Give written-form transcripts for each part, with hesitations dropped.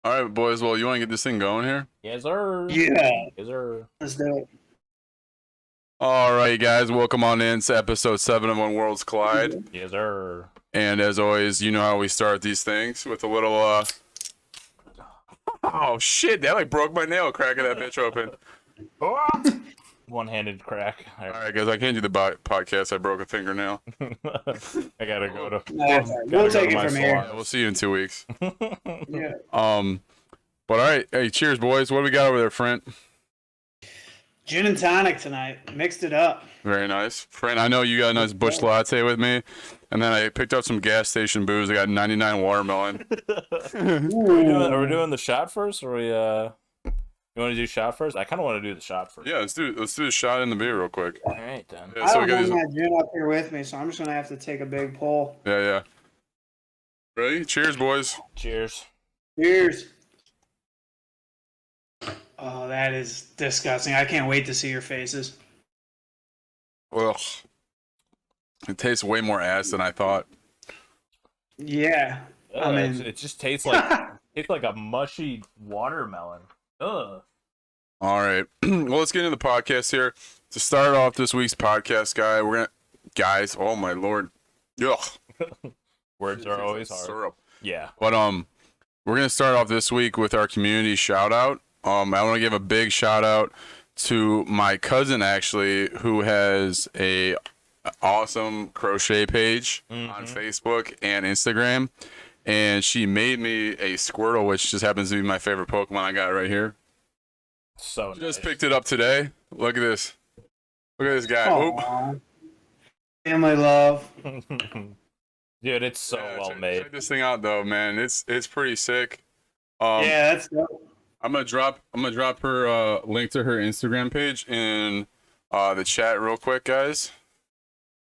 All right, boys. Well, you want to get this thing going here? Yes, sir. Yeah, Yes, sir. let's do it. All right, guys. Welcome on in to episode 7 of When Worlds Collide. Yes, sir. And as always, you know how we start these things with a little, Oh, shit. That, broke my nail cracking that bitch open. One-handed crack. All right, guys. I can't do the podcast. I broke a fingernail. I gotta go to. That's all right. We'll take it from here. Yeah, we'll see you in 2 weeks. Yeah. But all right. Hey, cheers, boys. What do we got over there, Front? Gin and tonic tonight. Mixed it up. Very nice. Friend, I know you got a nice bush latte with me. And then I picked up some gas station booze. I got 99 watermelon. Are we doing the shot first, or you want to do shot first? I kind of want to do the shot first. Yeah, let's do a shot in the beer real quick. All right, then. Yeah, I so we don't got have these. my gin up here with me, so I'm just gonna have to take a big pull. Yeah. Ready? Cheers, boys. Cheers. Cheers. Oh, that is disgusting. I can't wait to see your faces. Ugh. It tastes way more ass than I thought. Yeah. I mean, it just tastes like a mushy watermelon. Ugh. All right. Well, let's get into the podcast here. To start off this week's podcast, guys. Oh my lord. Ugh. Words are always hard. Syrup. Yeah. But we're gonna start off this week with our community shout out. I want to give a big shout out to my cousin actually, who has a awesome crochet page on Facebook and Instagram, and she made me a Squirtle, which just happens to be my favorite Pokemon. I got it right here. So nice. Just picked it up today. Look at this. Look at this guy. aw. Family love. Dude, it's so well made. Check this thing out though, man. It's pretty sick. Yeah, that's dope. I'm gonna drop her link to her Instagram page in the chat real quick, guys.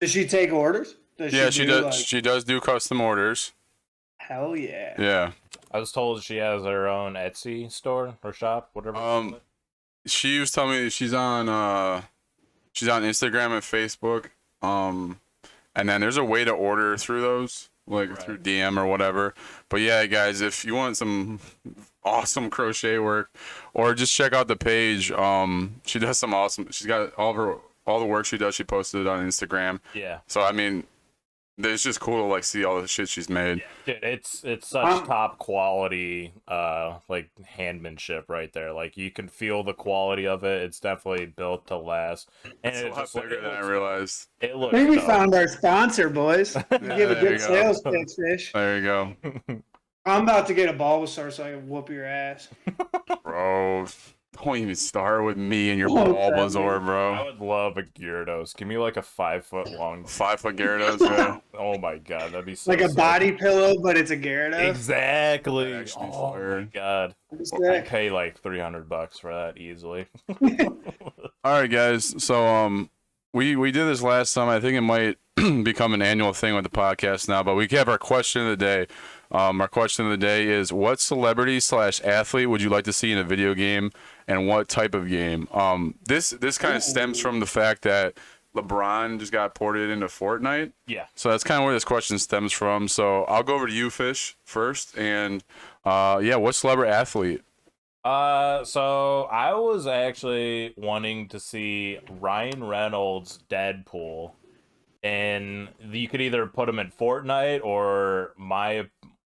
Does she take orders? Yeah, she does. like- She does do custom orders. Hell yeah. Yeah. I was told she has her own Etsy store or shop, whatever. She was telling me she's on Instagram and Facebook. And then there's a way to order through those, through DM or whatever. But yeah, guys, if you want some awesome crochet work, or just check out the page. She does some awesome. She's got all the work she does. She posted it on Instagram. Yeah. So I mean, it's just cool to see all the shit she's made. Dude, it's such top quality handmanship right there. Like, you can feel the quality of it. It's definitely built to last. And It's a lot bigger than I realized. It looks I think we dope. found our sponsor, boys. We give a there you good go. sales pitch, Fish. There you go, I'm about to get a Bulbasaur so I can whoop your ass. bro. Don't even start with me and your Oh, Bulbasaur, I bro. would love a Gyarados. Give me a 5 foot long. 5 foot Gyarados, yeah. Oh my god, that'd be so Like a sick. body pillow, but it's a Gyarados. Exactly. Actually, Oh my fire. god. That's I'd sick. pay $300 for that easily. All right, guys. So we did this last time. I think it might become an annual thing with the podcast now. But we have our question of the day. Our question of the day is: what celebrity/athlete would you like to see in a video game, and what type of game? This kind of stems from the fact that LeBron just got ported into Fortnite. Yeah. So that's kind of where this question stems from. So I'll go over to you, Fish, first. And what celebrity athlete? So I was actually wanting to see Ryan Reynolds Deadpool, and you could either put him in Fortnite, or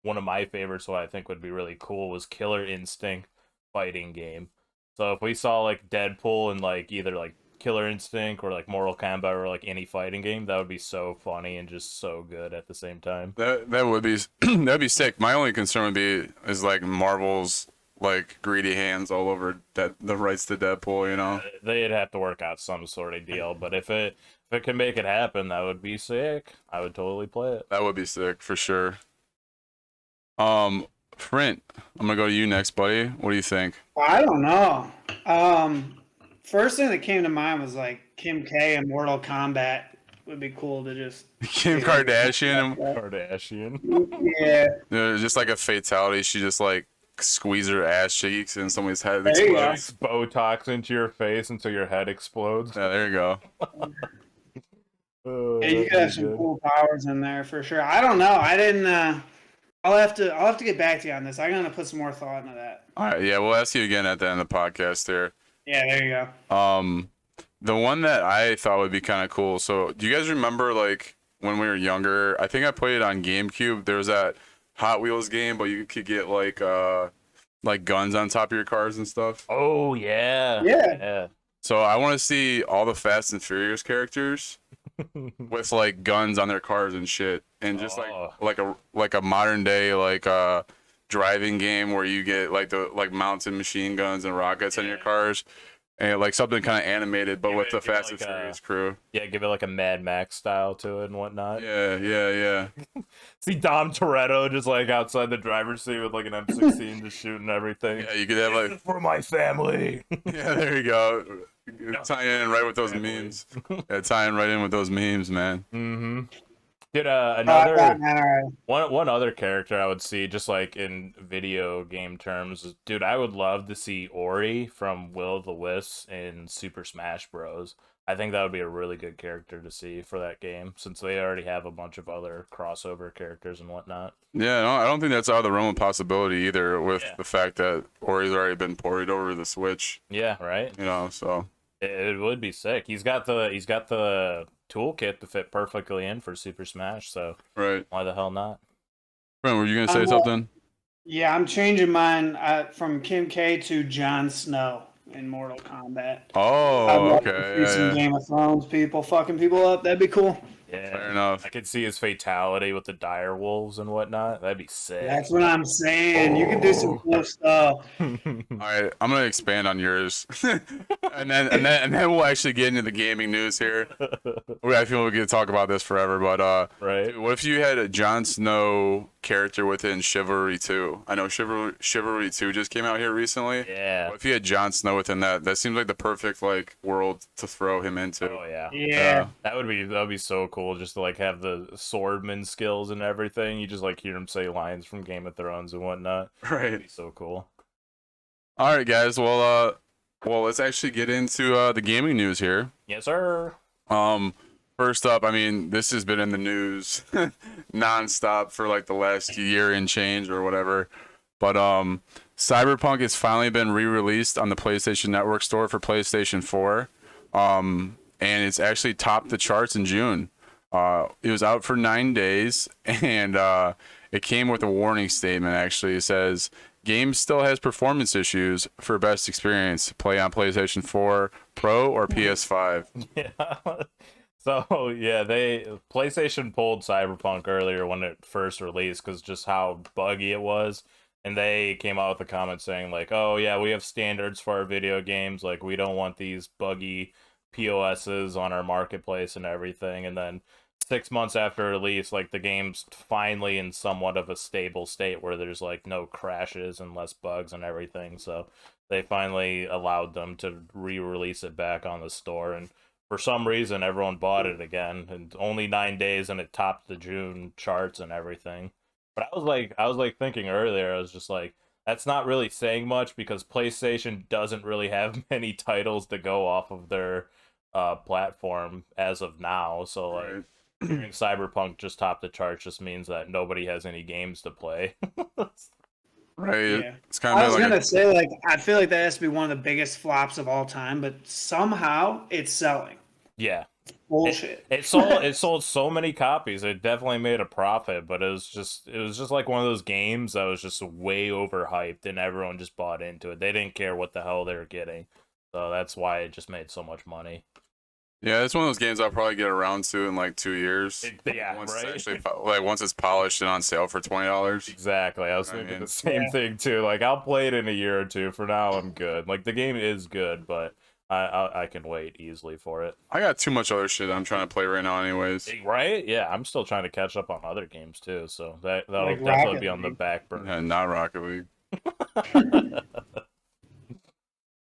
one of my favorites, what I think would be really cool, was Killer Instinct fighting game. So if we saw Deadpool in either Killer Instinct or Mortal Kombat or any fighting game, that would be so funny and just so good at the same time. That would be that'd be sick. My only concern would be is Marvel's greedy hands all over the rights to Deadpool, you know. They'd have to work out some sort of deal, but if it can make it happen, that would be sick. I would totally play it. That would be sick for sure. Frint, I'm gonna go to you next, buddy. What do you think? I don't know. First thing that came to mind was Kim K in Mortal Kombat. Would be cool to just Kim Kardashian. Kardashian. Yeah. Just like a fatality. She just squeeze her ass cheeks and somebody's head There you go. explodes. Botox into your face until your head explodes. Yeah, there you go. Yeah, you could have some cool powers in there for sure. I don't know. I didn't. I'll have to get back to you on this. I'm gonna put some more thought into that. All right, yeah, we'll ask you again at the end of the podcast there. Yeah, there you go. The one that I thought would be kind of cool. So, do you guys remember like when we were younger? I think I played it on GameCube. There was that Hot Wheels game, but you could get like guns on top of your cars and stuff. Oh yeah. Yeah. Yeah. So I want to see all the Fast and Furious characters with like guns on their cars and shit, and just Oh. like a modern day driving game where you get like the mounted machine guns and rockets on your cars, and like something kind of animated, but with the give it Fast and like Furious crew. Yeah, give it like a Mad Max style to it and whatnot. Yeah. See Dom Toretto just like outside the driver's seat with like an M16 just shooting everything. Yeah, you could have like For my family. yeah, there you go. Tying in right with those memes. Yeah, tying right in with those memes, man. Mm-hmm. Did All another right. one other character I would see just like in video game terms, dude, I would love to see Ori from Will of the Wisps in Super Smash Bros. I think that would be a really good character to see for that game since they already have a bunch of other crossover characters and whatnot. Yeah, no, I don't think that's out of the realm of possibility either. With Yeah. the fact that Ori's already been ported over to the Switch, Yeah, right. you know. So It would be sick. He's got the toolkit to fit perfectly in for Super Smash, so right. why the hell not? Brent, were you gonna say I'm, something? Yeah, I'm changing mine from Kim K to Jon Snow in Mortal Kombat. I'd Oh, love to okay, see yeah, some yeah. Game of Thrones people fucking people up. That'd be cool. Yeah, Fair enough. I could see his fatality with the dire wolves and whatnot. That'd be sick. That's what I'm saying. You can do some cool stuff. All right, I'm gonna expand on yours, and then we'll actually get into the gaming news here. I feel we could talk about this forever, but Right? what if you had a Jon Snow character within Chivalry 2? I know Chivalry 2 just came out here recently. Yeah. What if you had Jon Snow within that? That seems like the perfect like world to throw him into. Oh yeah. Yeah. That'd be so cool just to like have the swordman skills and everything. You just like hear him say lines from Game of Thrones and whatnot. That'd Right. be so cool. All right, guys. Well, let's actually get into the gaming news here. Yes, sir. First up, I mean, this has been in the news nonstop for like the last year and change or whatever. But Cyberpunk has finally been re-released on the PlayStation Network store for PlayStation 4. And it's actually topped the charts in June. It was out for 9 days, and it came with a warning statement. Actually, it says, "Game still has performance issues. For best experience, play on PlayStation 4 Pro or PS5." Yeah. So yeah, PlayStation pulled Cyberpunk earlier when it first released because just how buggy it was, and they came out with a comment saying like, "Oh yeah, we have standards for our video games. Like we don't want these buggy POSs on our marketplace and everything." And then 6 months after release, like the game's finally in somewhat of a stable state where there's like no crashes and less bugs and everything. So they finally allowed them to re-release it back on the store, and for some reason everyone bought it again. And only 9 days, and it topped the June charts and everything. But I was like thinking earlier, I was just like, that's not really saying much because PlayStation doesn't really have many titles to go off of their platform as of now. So like Right. hearing Cyberpunk just top the charts just means that nobody has any games to play. Right. Yeah. It's kind I of was like gonna say, like, I feel like that has to be one of the biggest flops of all time, but somehow it's selling. Yeah. Bullshit. It sold so many copies. It definitely made a profit, but it was just like one of those games that was just way overhyped and everyone just bought into it. They didn't care what the hell they were getting. So that's why it just made so much money. yeah, it's one of those games I'll probably get around to in like 2 years. Yeah, Once right? it's actually once it's polished and on sale for $20. Exactly. I was I thinking mean, the same Yeah. thing too. Like I'll play it in a year or two. For now, I'm good. Like the game is good, but I can wait easily for it. I got too much other shit I'm trying to play right now, anyways. Right? Yeah, I'm still trying to catch up on other games too. So that'll Like definitely Rocket be on the League. back burner. Yeah, not Rocket League.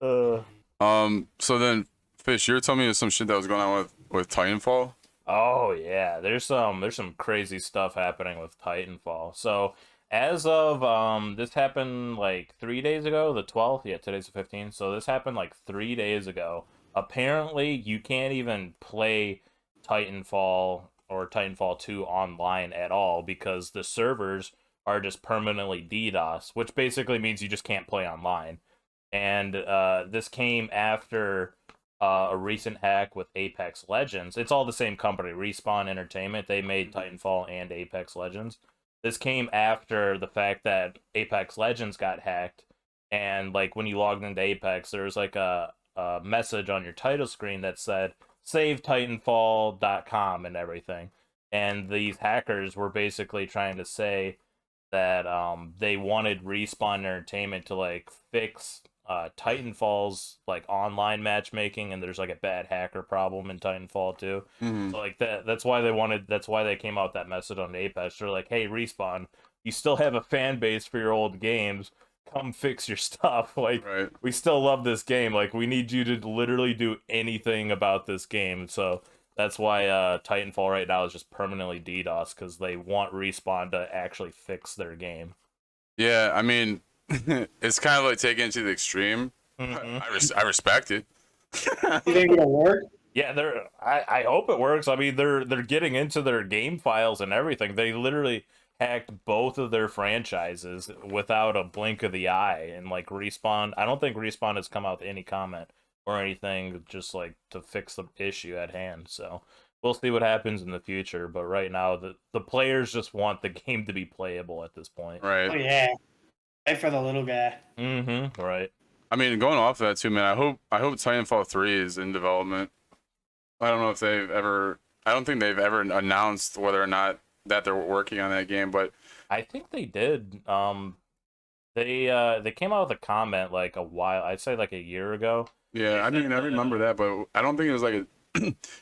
So then, Fish, you were telling me some shit that was going on with Titanfall. Oh yeah, there's some crazy stuff happening with Titanfall. So as of this happened like 3 days ago, the 12th. Yeah, today's the 15th. So this happened like 3 days ago. Apparently, you can't even play Titanfall or Titanfall 2 online at all because the servers are just permanently DDoS, which basically means you just can't play online. And this came after a recent hack with Apex Legends. It's all the same company, Respawn Entertainment. They made Titanfall and Apex Legends. This came after the fact that Apex Legends got hacked, and like when you logged into Apex, there was like a message on your title screen that said save Titanfall.com and everything. And these hackers were basically trying to say that they wanted Respawn Entertainment to like fix Titanfall's like online matchmaking, and there's like a bad hacker problem in Titanfall too. Mhm. So like that's why they wanted, that's why they came out with that message on Apex. They're like, hey Respawn, you still have a fan base for your old games. Come fix your stuff. Like Right. we still love this game. Like we need you to literally do anything about this game. So that's why Titanfall right now is just permanently DDoS, because they want Respawn to actually fix their game. Yeah, I mean, it's kind of like taking it to the extreme. Mhm. I respect it. You think it'll work? Yeah, I hope it works. I mean, they're getting into their game files and everything. They literally hacked both of their franchises without a blink of the eye. And like Respawn, I don't think Respawn has come out with any comment or anything just like to fix the issue at hand. So we'll see what happens in the future. But right now, the players just want the game to be playable at this point. Oh Right. yeah, right for the little guy. Mm-hmm. Right. I mean, going off of that too, man. I hope Titanfall 3 is in development. I don't know if they've ever. I don't think they've ever announced whether or not that they're working on that game, but I think they did. They came out with a comment like a while, I'd say like a year ago. yeah, I mean, I remember that, but I don't think it was like a,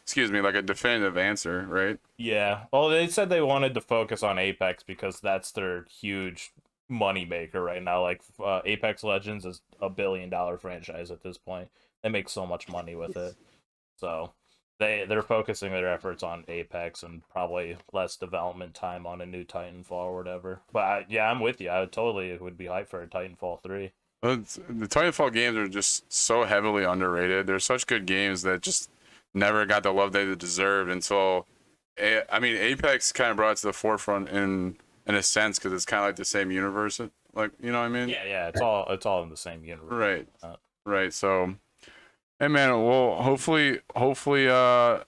excuse me, like a definitive answer, right? Yeah. Well, they said they wanted to focus on Apex because that's their huge money maker right now. Like Apex Legends is a $1 billion franchise at this point. They make so much money with it. So they're focusing their efforts on Apex and probably less development time on a new Titanfall or whatever. But yeah, I'm with you. I would be hyped for a Titanfall 3. The Titanfall games are just so heavily underrated. They're such good games that just never got the love they deserved until, I mean, Apex kind of brought it to the forefront in a sense because it's kind of like the same universe, like you know what I mean? Yeah, it's all in the same universe. Right, Uh, right. So, hey man, well, hopefully, that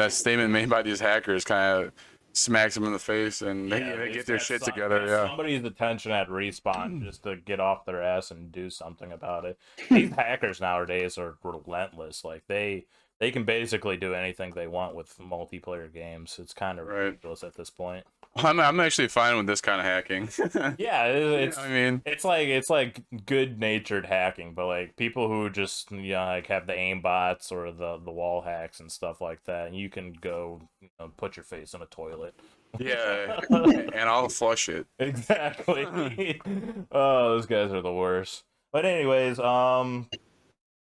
statement made by these hackers kind of smacks them in the face and they they get their got shit some- together. got Yeah. somebody's attention at Respawn just to get off their ass and do something about it. These hackers nowadays are relentless. Like they can basically do anything they want with multiplayer games. It's kind of Right. ridiculous at this point. I'm actually fine with this kind of hacking. Yeah, it's I mean, it's like good natured hacking, but like people who just like have the aimbots or the wall hacks and stuff like that, and you can go put your face in a toilet. yeah, and I'll flush it. Exactly. Oh, those guys are the worst. But anyways,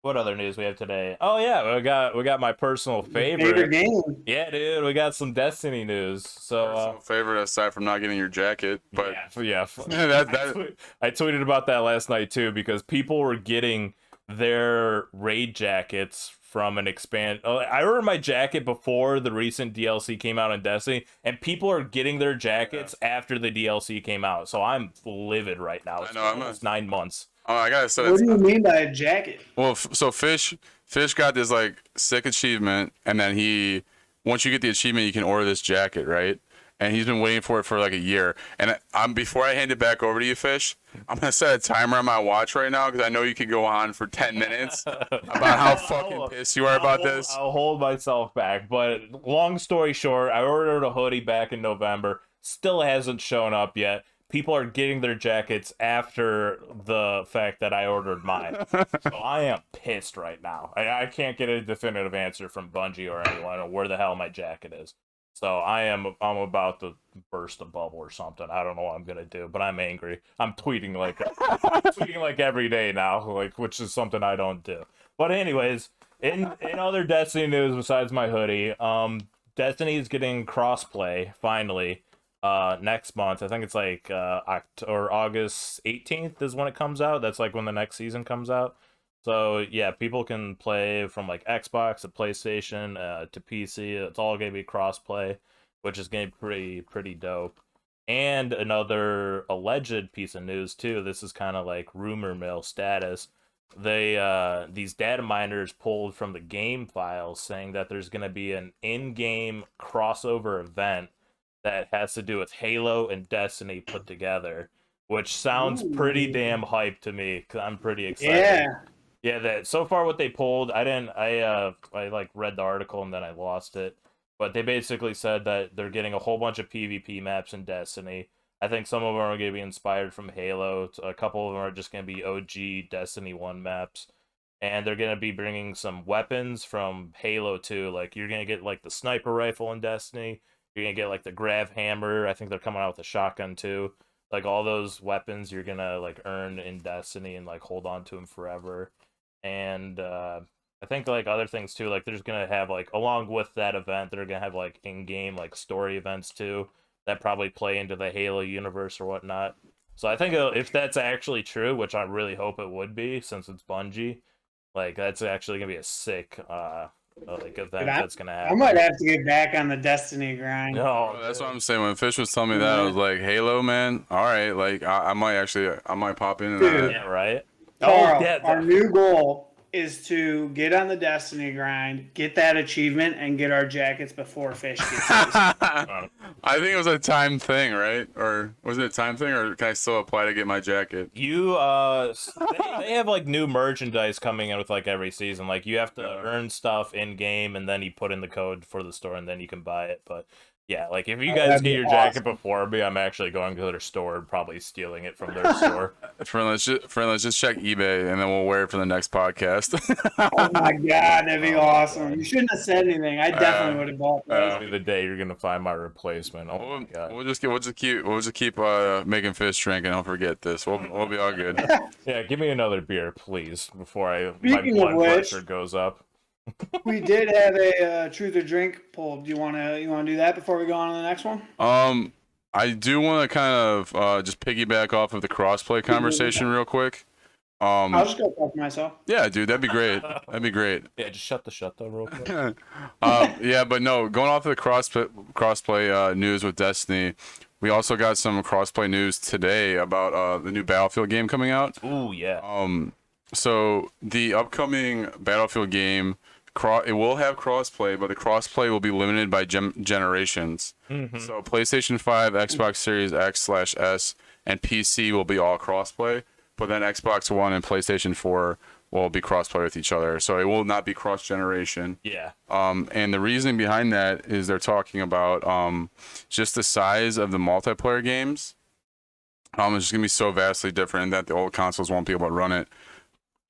what other news we have today? Oh yeah, we got my personal Favorite game. Yeah, dude, we got some Destiny news. So Personal favorite aside from not getting your jacket, but yeah. that I tweeted about that last night too because people were getting their raid jackets from an expand. I ordered my jacket before the recent DLC came out in Destiny, and people are getting their jackets after the DLC came out. So I'm livid right now. It's I know, I'm almost 9 months. I gotta say, What do you mean by a jacket? well, so Fish got this like sick achievement, and then once you get the achievement, you can order this jacket, right? And he's been waiting for it for like a year. And I'm before I hand it back over to you, Fish, I'm gonna set a timer on my watch right now because I know you could go on for 10 minutes about how fucking pissed you are about this. I'll hold myself back. But long story short, I ordered a hoodie back in November. Still hasn't shown up yet. People are getting their jackets after the fact that I ordered mine. So I am pissed right now. I can't get a definitive answer from Bungie or anyone on where the hell my jacket is. So I'm about to burst a bubble or something. I don't know what I'm gonna do, but I'm angry. I'm tweeting like every day now, like which is something I don't do. But anyways, in other Destiny news besides my hoodie, Destiny is getting crossplay finally. Next month. I think it's like August 18th is when it comes out. That's like when the next season comes out. So yeah, people can play from like Xbox to PlayStation to PC. It's all gonna be crossplay, which is gonna be pretty dope. And another alleged piece of news too. This is kind of like rumor mill status. These data miners pulled from the game files saying that there's going to be an in-game crossover event that has to do with Halo and Destiny put together, which sounds pretty Ooh. damn hype to me. Cause I'm pretty excited. Yeah. Yeah, that so far what they pulled, I like read the article and then I lost it. But they basically said that they're getting a whole bunch of PvP maps in Destiny. I think some of them are going to be inspired from Halo. A couple of them are just going to be OG Destiny 1 maps. And they're going to be bringing some weapons from Halo 2. Like you're going to get like the sniper rifle in Destiny. You're going to get like the grav hammer. I think they're coming out with a shotgun too. Like all those weapons you're going to like earn in Destiny and like hold on to them forever. And I think like other things too, like there's gonna have like along with that event, they're gonna have like in-game like story events too that probably play into the Halo universe or whatnot. So I think if that's actually true, which I really hope it would be, since it's Bungie, like that's actually gonna be a sick like event Dude, that's gonna I happen. might have to get back on the Destiny grind. No, That's what I'm saying. When Fish was telling me that, I was like, Halo, man. All right, like I might actually, I might pop into Dude. yeah, right. Carl, yeah, our new goal is to get on the Destiny grind, get that achievement, and get our jackets before Fish gets his. I think it was a time thing, right? Or was it a time thing, or can I still apply to get my jacket? You they have like new merchandise coming in with like every season. Like you have to earn stuff in game and then you put in the code for the store and then you can buy it. But yeah, like if you guys that'd get be your jacket before me, I'm actually going to their store and probably stealing it from their store. Friend, let's just check eBay and then we'll wear it for the next podcast. Oh my god, that'd be awesome. You shouldn't have said anything. I definitely would have bought those. The day you're gonna find my replacement. Oh my We'll, god. we'll just keep making Fish drink and don't forget this. We'll be all good. Yeah, give me another beer, please, before Speaking my of blood which- pressure goes up. We did have a truth or drink poll. Do you wanna do that before we go on to the next one? I do want to kind of just piggyback off of the crossplay conversation real quick. I'll just go talk to myself. Yeah, dude, that'd be great. That'd be great. Yeah, just shut the real quick. Yeah, but no, going off of the crossplay news with Destiny, we also got some crossplay news today about the new Battlefield game coming out. Ooh, yeah. So the upcoming Battlefield game, it will have crossplay, but the crossplay will be limited by generations. So PlayStation 5, Xbox Series X/S, and PC will be all crossplay, but then Xbox One and PlayStation 4 will be crossplay with each other. So it will not be cross generation. Yeah. And the reasoning behind that is they're talking about just the size of the multiplayer games. It's just gonna be so vastly different that the old consoles won't be able to run it.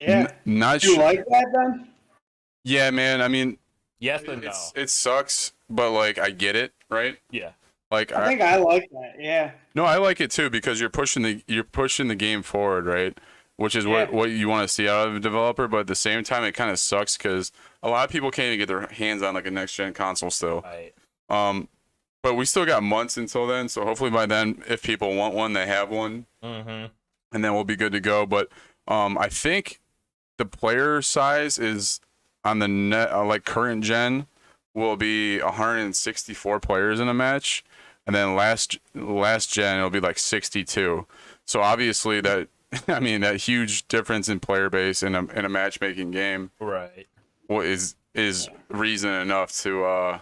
Yeah. Not Do you sure. like that then? Yeah, man. I mean, Yes and no. it sucks, but like I get it, right? Yeah. Like I think I like that. Yeah. no, I like it too because you're pushing the game forward, right? Which is what you want to see out of a developer, but at the same time, it kind of sucks because a lot of people can't even get their hands on like a next gen console still. Right. But we still got months until then, so hopefully by then, if people want one, they have one, and then we'll be good to go. But I think the player size is on the net, like current gen, will be 164 players in a match, and then last gen it'll be like 62. So obviously that, I mean, that huge difference in player base in a matchmaking game, Right. is reason enough to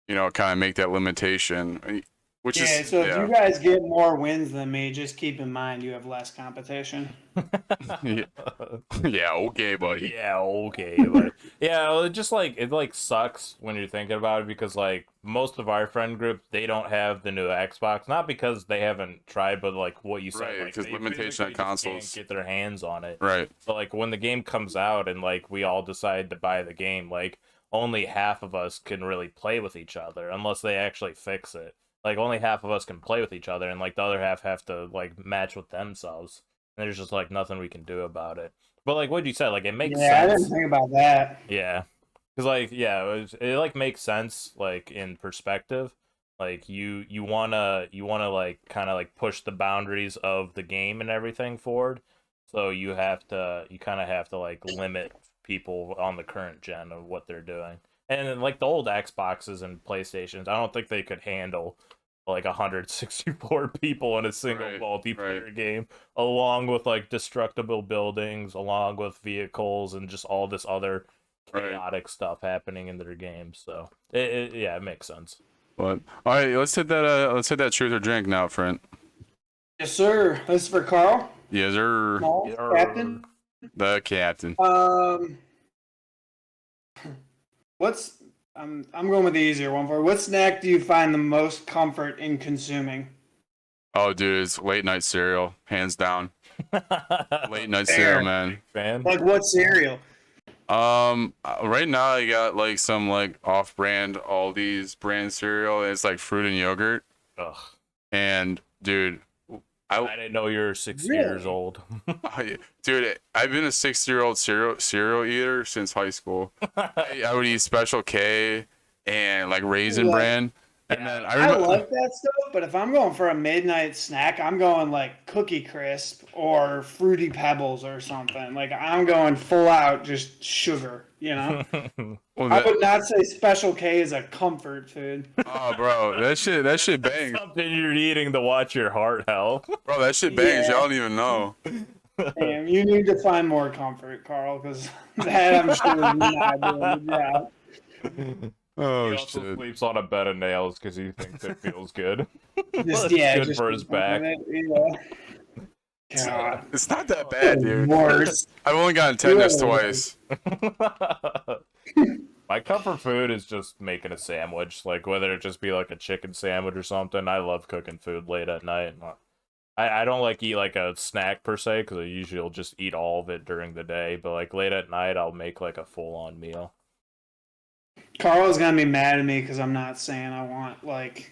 kind of make that limitation. Which Yeah, is so if you guys get more wins than me, just keep in mind you have less competition. yeah, okay, buddy. Yeah, okay. But yeah, well, it sucks when you're thinking about it because like most of our friend group, they don't have the new Xbox, not because they haven't tried, but like what you said, Right, like, because they limitation on physically just consoles. can't get their hands on it. Right. But like when the game comes out and like we all decide to buy the game, like only half of us can really play with each other unless they actually fix it. Like only half of us can play with each other, and like the other half have to like match with themselves. And there's just like nothing we can do about it. But like what you said, like it makes Yeah, I sense. didn't think about that. Yeah, because like it like makes sense like in perspective. Like you wanna like kind of like push the boundaries of the game and everything forward. So you kind of have to like limit people on the current gen of what they're doing. And then, like the old Xboxes and PlayStations, I don't think they could handle like 164 people in a single Right, multiplayer game, along with like destructible buildings, along with vehicles, and just all this other chaotic stuff happening in their games. So yeah, it makes sense. But all right, let's hit that truth or drink now, friend. Yes, sir. This is for Carl. Yes, sir. Small, Captain. The captain. What's I'm going with the easier one for. What snack do you find the most comfort in consuming? Oh, dude, it's late night cereal, hands down. Late night Fair. cereal, man. Fan? Like what cereal? Right now I got like some like off-brand Aldi's brand cereal. And it's like fruit and yogurt. Ugh. And dude, I didn't know you were 6 Really? years old. dude, I've been a 6-year-old cereal eater since high school. I would eat Special K and like Raisin Yeah. Bran. And then I I remember, like that stuff, but if I'm going for a midnight snack, I'm going like Cookie Crisp or Fruity Pebbles or something. Like I'm going full out just sugar, you know? well, I would not say Special K is a comfort food. oh, bro, that shit bangs. Something you're eating to watch your heart health. Bro, that shit bangs. Yeah. Y'all don't even know. Damn, you need to find more comfort, Carl, because that I'm sure is not doing the job. Oh, He also shit. sleeps on a bed of nails because he thinks it feels good. Just, It's good just for his back. Yeah. God. It's not that bad, dude. Worse. I've only gotten tetanus twice. My comfort food is just making a sandwich, like whether it just be like a chicken sandwich or something. I love cooking food late at night. I don't like eat like a snack per se because I usually will just eat all of it during the day. But like late at night, I'll make like a full on meal. Carl's gonna be mad at me because I'm not saying I want like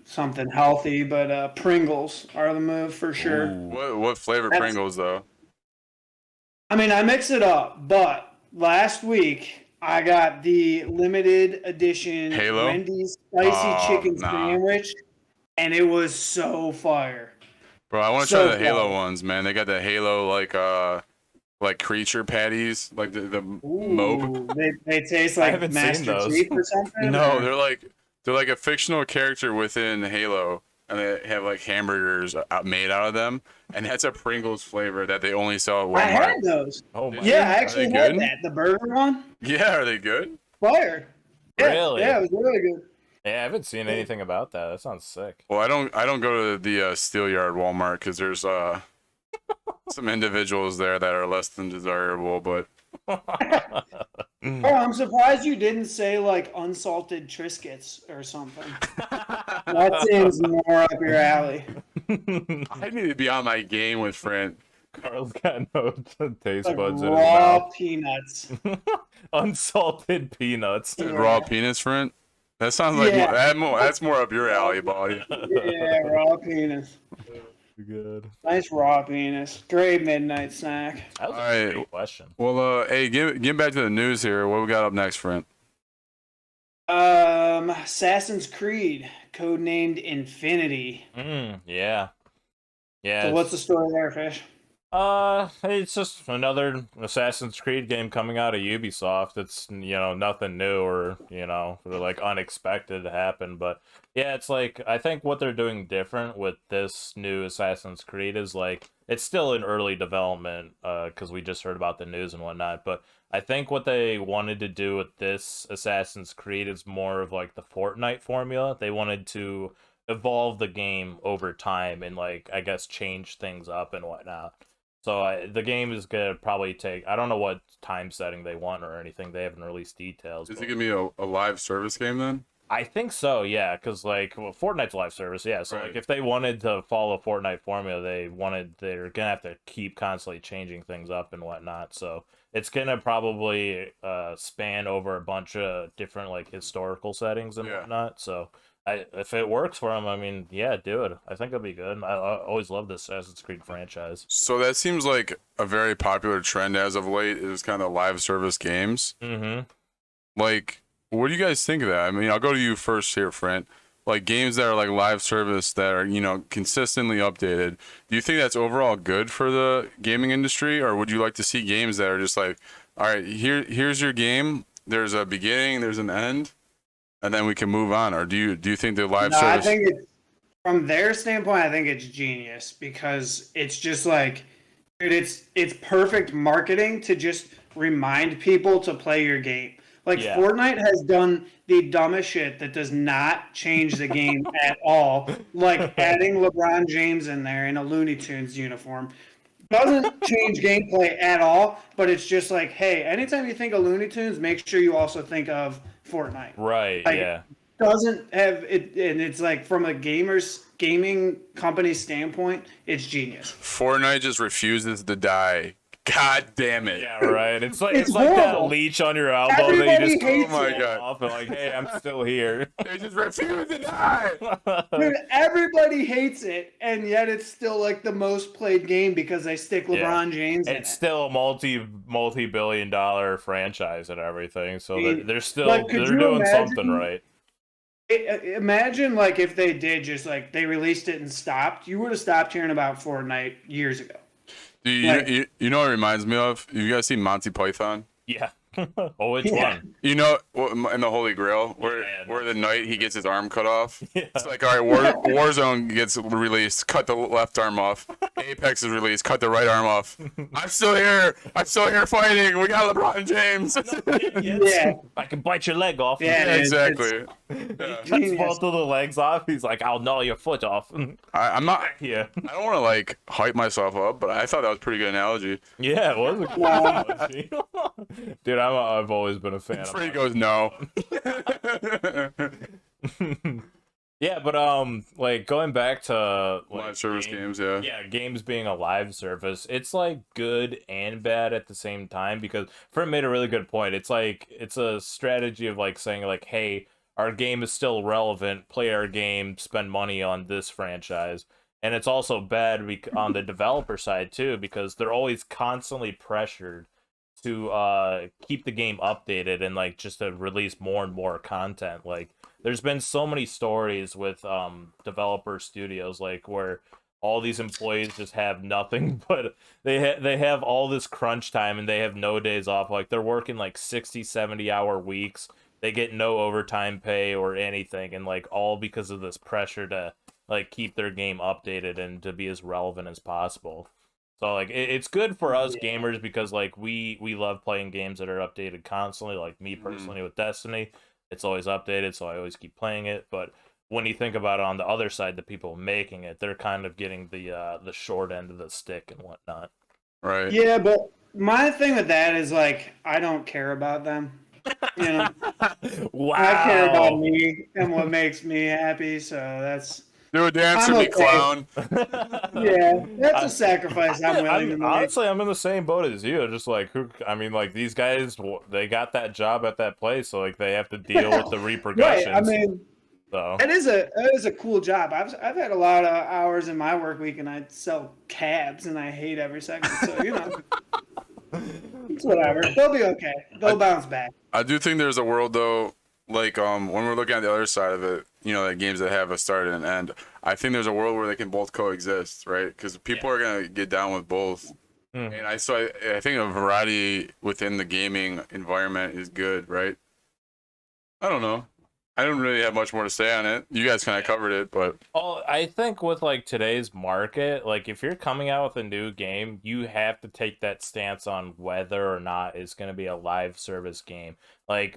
something healthy, but Pringles are the move for sure. What flavor That's- Pringles though? I mean, I mix it up, but last week I got the limited edition Halo? Wendy's spicy chicken nah. sandwich, and it was so fire. Bro, I want to So try the Halo fire. ones, man. They got the Halo like creature patties, like the mob. They taste I like haven't seen Master those. Chief or something. No, or- they're like a fictional character within Halo, and they have like hamburgers made out of them, and that's a Pringles flavor that they only sell at I Walmart. had those. Oh my! Yeah, I Are actually they had good? that. The burger one, Yeah, are they good? fire. Yeah, Really? Yeah, it was really good. Yeah, I haven't seen anything about that. That sounds sick. Well, I don't go to the Steelyard Walmart because there's some individuals there that are less than desirable, but Oh, I'm surprised you didn't say like unsalted Triscuits or something. That seems more up your alley. I need to be on my game with Friend. Carl's got no taste Like buds in his raw mouth. peanuts. Unsalted peanuts. Yeah. Raw penis, Friend. That sounds like Yeah. that's more up your alley, buddy. Yeah, raw penis. Good. Nice raw penis. Great midnight snack. That was a Alright. great question. Well, hey, get back to the news here. What we got up next, Friend? Assassin's Creed, codenamed Infinity. Yeah. Yeah. So what's the story there, Fish? It's just another Assassin's Creed game coming out of Ubisoft. It's, nothing new or, like unexpected to happen. But yeah, it's like, I think what they're doing different with this new Assassin's Creed is like, it's still in early development, because we just heard about the news and whatnot. But I think what they wanted to do with this Assassin's Creed is more of like the Fortnite formula. They wanted to evolve the game over time and like, I guess, change things up and whatnot. So the game is gonna probably take, I don't know what time setting they want or anything. They haven't released details. Is but it gonna be a live service game then? I think so, yeah, because like Fortnite's a live service, yeah. So Right. like if they wanted to follow Fortnite formula, they're gonna have to keep constantly changing things up and whatnot. So it's gonna probably span over a bunch of different like historical settings and Yeah. whatnot. So if it works for them, I mean, yeah, do it. I think it'll be good. I always love this Assassin's Creed franchise. So that seems like a very popular trend as of late. Is kind of live service games. Mm-hmm. Like, what do you guys think of that? I mean, I'll go to you first here, Friend. Like games that are like live service that are consistently updated. Do you think that's overall good for the gaming industry, or would you like to see games that are just like, all right, here's your game. There's a beginning, there's an end, and then we can move on? Or do you think the live No, I service? think from their standpoint, I think it's genius because it's just like, dude, it's perfect marketing to just remind people to play your game. Like Yeah. Fortnite has done the dumbest shit that does not change the game at all. Like adding LeBron James in there in a Looney Tunes uniform doesn't change gameplay at all, but it's just like, hey, anytime you think of Looney Tunes, make sure you also think of Fortnite. Right, Like, yeah. doesn't have it, and it's like from a gaming company standpoint, it's genius. Fortnite just refuses to die. God damn it. Yeah, right. It's like It's like that horrible. leech on your elbow that Everybody you just hates Oh my it. God. off and like, hey, I'm still here. They just refuse to die. Dude, everybody hates it, and yet it's still like the most played game because they stick LeBron James in It's it. still a multi-billion-dollar franchise and everything, so I mean, they're still like, could they're you doing imagine- something right. Imagine like if they did just like they released it and stopped, you would have stopped hearing about Fortnite years ago. Do you know what it reminds me of? Have you guys seen Monty Python? Yeah. Oh, which Yeah. one? You know, in the Holy Grail, where Yeah. where the knight he gets his arm cut off. Yeah. It's like, all right, Warzone gets released, cut the left arm off. Apex is released, cut the right arm off. I'm still here fighting. We got LeBron James. Yeah. I can bite your leg off. Yeah, Yeah, dude, exactly. Cuts Genius. both of the legs off. He's like, I'll gnaw your foot off. I'm not. Yeah. I don't want to like hype myself up, but I thought that was a pretty good analogy. Yeah, it was a cool analogy. Dude, I've always been a fan of Freddie it. goes no. Yeah, but like going back to like, Live service games, yeah. Yeah, games being a live service, it's like good and bad at the same time because Fred made a really good point. It's like it's a strategy of like saying like, hey, our game is still relevant, play our game, spend money on this franchise. And it's also bad on the developer side too because they're always constantly pressured to keep the game updated and like just to release more and more content. Like there's been so many stories with developer studios like where all these employees just have nothing but they have all this crunch time and they have no days off. Like they're working like 60-70 hour weeks. They get no overtime pay or anything, and like all because of this pressure to like keep their game updated and to be as relevant as possible. So like it's good for us gamers because like we love playing games that are updated constantly. Like me personally with Destiny, it's always updated, so I always keep playing it. But when you think about it on the other side, the people making it, they're kind of getting the short end of the stick and whatnot. Right. Yeah, but my thing with that is like I don't care about them. You know, Wow. I care about me and what makes me happy. So that's Do a dance I'm for me, okay. clown. yeah, that's a sacrifice I'm willing to make. Honestly, I'm in the same boat as you. Just like I mean, like these guys, they got that job at that place, so like they have to deal with the repercussions. Right. I mean, so. it is a cool job. I've had a lot of hours in my work week, and I sell cabs, and I hate every second. So you know, it's whatever. They'll be okay. They'll bounce back. I do think there's a world though, like when we're looking at the other side of it, you know, the games that have a start and an end. I think there's a world where they can both coexist, right? Because people are gonna get down with both. And I think a variety within the gaming environment is good, right? I don't know. I don't really have much more to say on it. You guys kind of covered it, but Oh, I think with like today's market, like if you're coming out with a new game, you have to take that stance on whether or not it's going to be a live service game. Like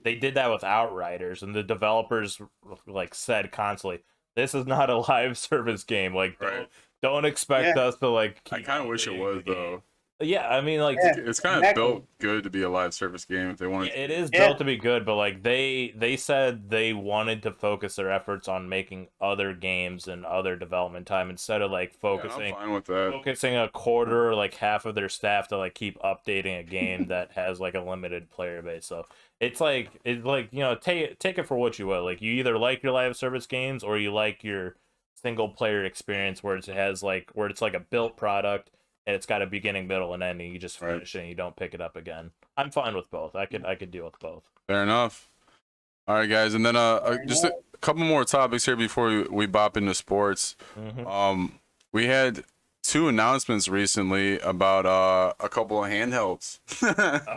they did that with Outriders and the developers like said constantly, this is not a live service game. Like Right. don't expect us to like I keep kind of wish it updating was the game. though. Yeah, I mean like Yeah. It's kind of Exactly. built good to be a live service game if they wanted. it is Yeah. built to be good, but like they said they wanted to focus their efforts on making other games and other development time instead of like Yeah, focusing I'm fine with that. focusing a quarter or like half of their staff to like keep updating a game that has like a limited player base. So it's like you know, take it for what you will. Like you either like your live service games or you like your single player experience where it's like a built product and it's got a beginning, middle, and end, and you just finish it and you don't pick it up again. I'm fine with both. I could deal with both. Fair enough. All right, guys, and then just a couple more topics here before we bop into sports. We had 2 announcements recently about a couple of handhelds.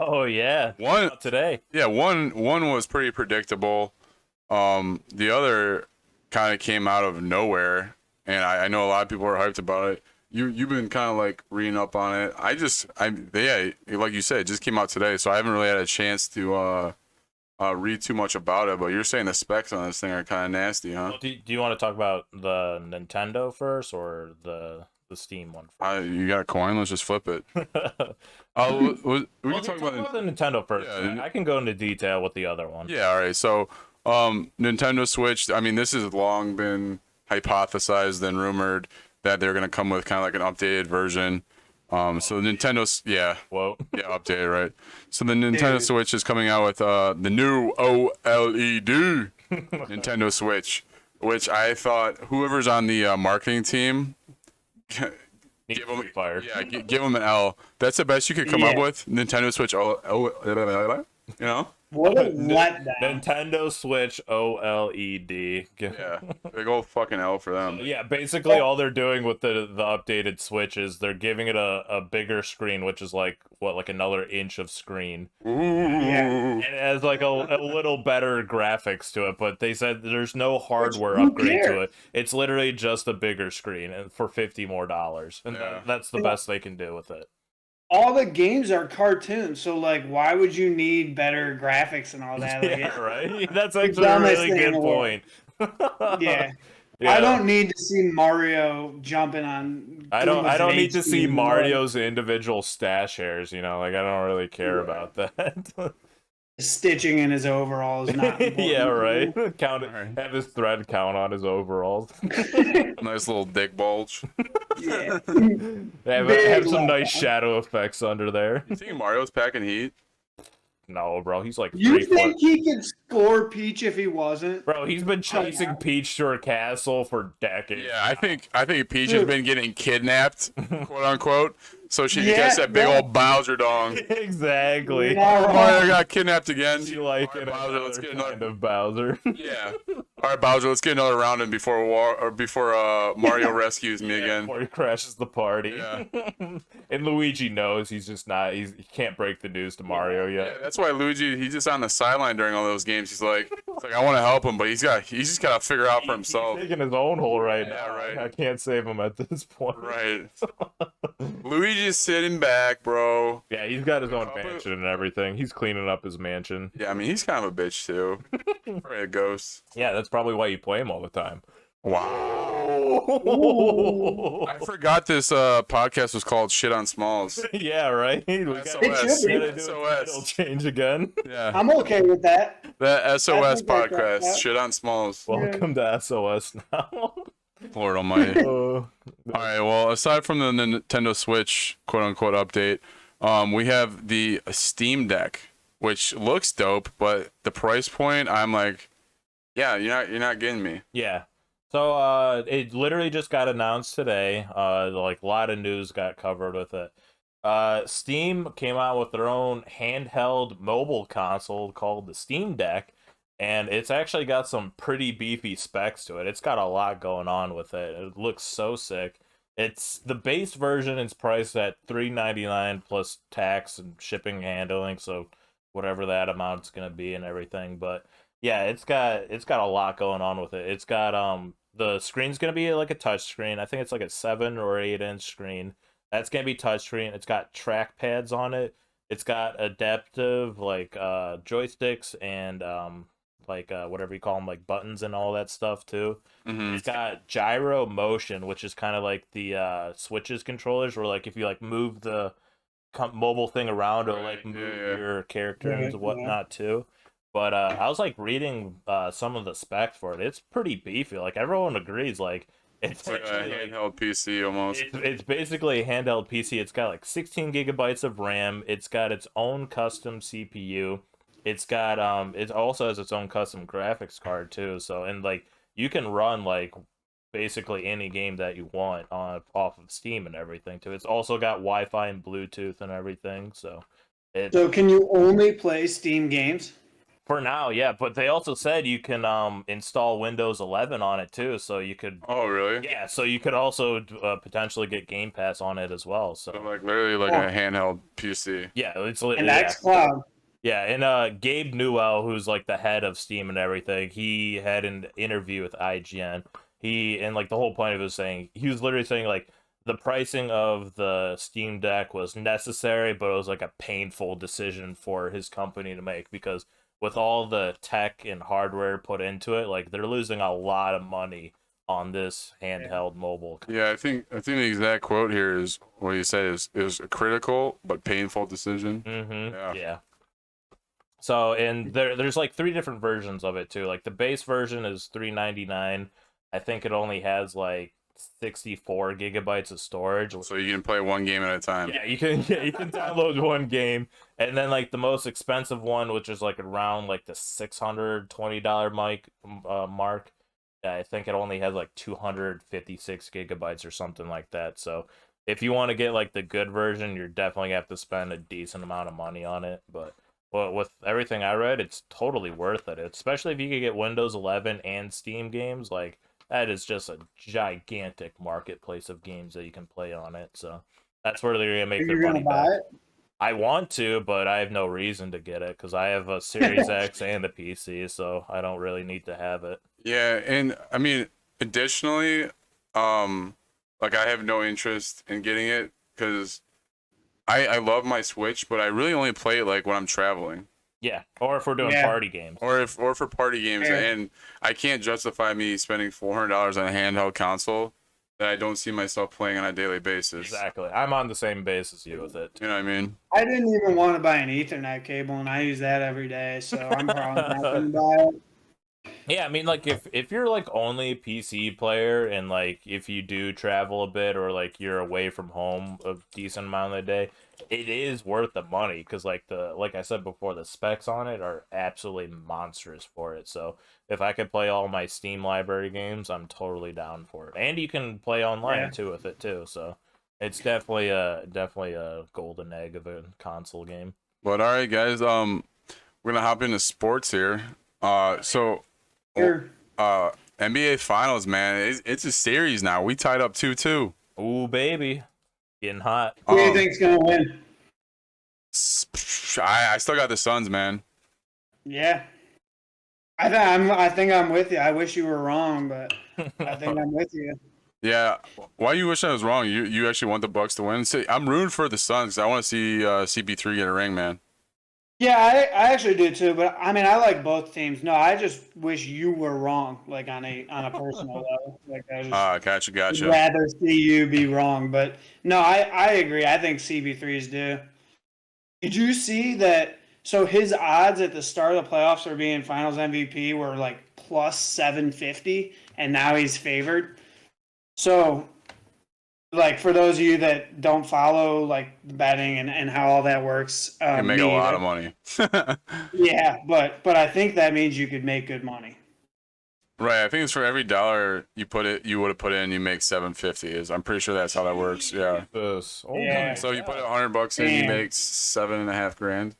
Oh yeah, One today. Yeah, one was pretty predictable. The other kind of came out of nowhere, and I know a lot of people are hyped about it. You've been kind of like reading up on it. Yeah, like you said, it just came out today, so I haven't really had a chance to read too much about it. But you're saying the specs on this thing are kind of nasty, huh? Well, do you want to talk about the Nintendo first or the Steam one You got a coin? Let's just flip it. first? We Well, can talk about the Nintendo first. Yeah, I can go into detail with the other one. Yeah, all right. So, Nintendo Switch. I mean, this has long been hypothesized and rumored that they're gonna come with kind of like an updated version. So Nintendo's Whoa. updated, right? So the Nintendo Switch is coming out with the new OLED Nintendo Switch, which I thought whoever's on the marketing team. Needs Give to them, be fired. yeah, give them an L. That's the best you could come up with. Nintendo Switch, you know? What a letdown. Nintendo Switch OLED. Yeah, big old fucking L for them. Yeah, basically all they're doing with the updated Switch is they're giving it a bigger screen, which is like another inch of screen. Ooh. And it has like a little better graphics to it, but they said there's no hardware upgrade to it. It's literally just a bigger screen and for $50 more. And that's the best they can do with it. All the games are cartoons, so like, why would you need better graphics and all that? Like, Yeah, right? That's actually a really good point. Yeah. Yeah. I don't need to see Mario jumping on. I don't need to HD see anymore. Mario's individual stash hairs, like I don't really care about that. Stitching in his overalls. Not important. Yeah, right. Alright. Have his thread count on his overalls. Nice little dick bulge. Yeah. Have some Big nice shadow effects under there. You think Mario's packing heat? No, bro, he's like You 3 think foot. he could score Peach if he wasn't? Bro, he's been chasing Peach to her castle for decades. Yeah, I think Peach has been getting kidnapped, quote unquote, so she gets that big old Bowser dong. Exactly. Mario got kidnapped again. You like All it, right, Bowser, let's get another. kind of Bowser. Yeah. All right, Bowser, let's get another round in before Mario rescues me again. Before he crashes the party. Yeah. And Luigi knows he's just not. He can't break the news to Mario Yeah, yet. that's why Luigi, he's just on the sideline during all those games. He's like I want to help him, but he's just got to figure out for himself. He's taking his own hole right Yeah, now. right. I can't save him at this point. Right. Luigi's sitting back, bro. Yeah, he's got his own I'll put- mansion and everything. He's cleaning up his mansion. Yeah, I mean, he's kind of a bitch, too. Right, a ghost. Yeah, that's probably why you play him all the time. Wow. I forgot this podcast was called Shit on Smalls. Yeah, right. We got SOS. It should be. gotta do a SOS. title change again. Yeah. I'm okay with that. The SOS I think I got podcast, that. Shit on Smalls. Welcome to SOS now. Lord almighty. Oh, All right, well, aside from the Nintendo Switch quote-unquote update, we have the Steam Deck, which looks dope, but the price point, I'm like, yeah, you're not getting me. yeah. So it literally just got announced today. Like a lot of news got covered with it. Steam came out with their own handheld mobile console called the Steam Deck, and it's actually got some pretty beefy specs to it. It's got a lot going on with it. It looks so sick. It's the base version is priced at $399 plus tax and shipping and handling, so whatever that amount's gonna be and everything. But yeah, it's got a lot going on with it. It's got the screen's gonna be like a touch screen. I think it's like a 7 or 8-inch screen. That's gonna be touchscreen. It's got track pads on it. It's got adaptive like joysticks and whatever you call them, like buttons and all that stuff too. Mm-hmm. It's got gyro motion, which is kind of like the Switch's controllers, where like if you like move the mobile thing around, or like move your character and whatnot too. But I was like reading some of the specs for it. It's pretty beefy. Like everyone agrees, like it's like a actually handheld PC almost. it's basically a handheld PC. It's got like 16 gigabytes of RAM. It's got its own custom CPU. It's got it also has its own custom graphics card too. So, and like you can run like basically any game that you want off of Steam and everything too. It's also got Wi-Fi and Bluetooth and everything. So can you only play Steam games? For now, yeah, but they also said you can install Windows 11 on it too, so you could. Oh, really? Yeah, so you could also potentially get Game Pass on it as well. So So like literally like a handheld PC. yeah, it's And yeah. xCloud. Yeah, and Gabe Newell, who's like the head of Steam and everything, he had an interview with IGN. And like the whole point of it was saying, he was literally saying like the pricing of the Steam Deck was necessary, but it was like a painful decision for his company to make because with all the tech and hardware put into it, like they're losing a lot of money on this handheld mobile. Yeah, I think the exact quote here is what you said is it was a critical but painful decision. Mm-hmm. Yeah. So and there's like 3 different versions of it too. Like the base version is $399. I think it only has like 64 gigabytes of storage. So you can play one game at a time. Yeah, you can download one game, and then like the most expensive one, which is like around like the $620 mark. I think it only has like 256 gigabytes or something like that. So if you want to get like the good version, you're definitely gonna have to spend a decent amount of money on it. But with everything I read, it's totally worth it. Especially if you could get Windows 11 and Steam games, like that is just a gigantic marketplace of games that you can play on it. So that's where they're gonna make their money back. I want to, but I have no reason to get it because I have a Series X and a PC, so I don't really need to have it. Yeah, and I mean, additionally, like I have no interest in getting it because I love my Switch, but I really only play it like when I'm traveling. Yeah, or if we're doing party games. Or for party games, Fair. and I can't justify me spending $400 on a handheld console that I don't see myself playing on a daily basis. Exactly. I'm on the same base as you with it. You know what I mean? I didn't even want to buy an Ethernet cable, and I use that every day, so I'm probably not going to buy it. Yeah, I mean, like if you're like only a PC player and like if you do travel a bit or like you're away from home a decent amount of the day, it is worth the money because like I said before, the specs on it are absolutely monstrous for it. So if I could play all my Steam library games, I'm totally down for it. And you can play online too with it too. So it's definitely a golden egg of a console game. But all right, guys, we're gonna hop into sports here. So. Sure. NBA Finals, man. It's a series now. We tied up 2-2. Ooh, baby. Getting hot. Who do you think's going to win? I still got the Suns, man. Yeah. I think I'm with you. I wish you were wrong, but I think I'm with you. Yeah. Why you wish I was wrong? You actually want the Bucks to win? See, I'm rooting for the Suns. I want to see CP3 get a ring, man. Yeah, I actually do too, but I mean, I like both teams. No, I just wish you were wrong, like on a personal level. Like I just Gotcha. would rather see you be wrong. But no, I agree. I think CB3 is due. Did you see that? So his odds at the start of the playoffs for being Finals MVP were like plus 750, and now he's favored. So, like for those of you that don't follow like betting and how all that works, You make a lot of money. Yeah, but I think that means you could make good money. Right. I think it's for every dollar you would have put in, you make $7.50. I'm pretty sure that's how that works. Yeah. Yeah. So you put $100 in, you make $7.5 grand.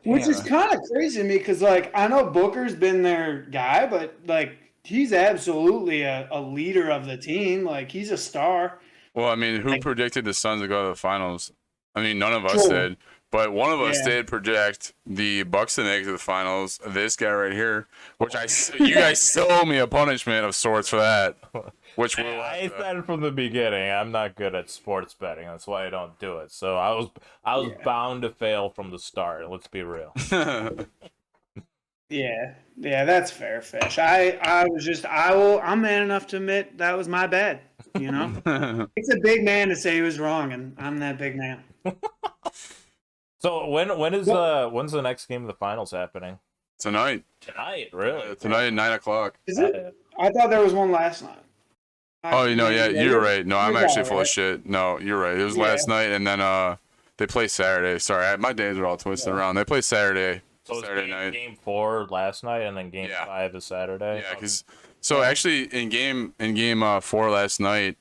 Which is kind of crazy to me because, like, I know Booker's been their guy, but like he's absolutely a leader of the team. Like he's a star. Well, I mean, who predicted the Suns to go to the finals? I mean, none of us did, but one of us did predict the Bucks to make it to the finals. This guy right here, which you guys still owe me a punishment of sorts for that. Which I said from the beginning, I'm not good at sports betting. That's why I don't do it. So I was bound to fail from the start. Let's be real. Yeah, that's fair, Fish. I'm man enough to admit that was my bad. You know, it's a big man to say he was wrong, and I'm that big man. So when's the next game of the finals happening? Tonight. Tonight, really? Tonight at 9:00. Is it? I thought there was one last night. Oh, yeah, you're right. No, I'm actually full of shit. No, you're right. It was last night, and then they play Saturday. Sorry, my days are all twisted around. They play Saturday. So Saturday night. Game 4 last night, and then Game 5 is Saturday. Yeah, because actually in game 4 last night,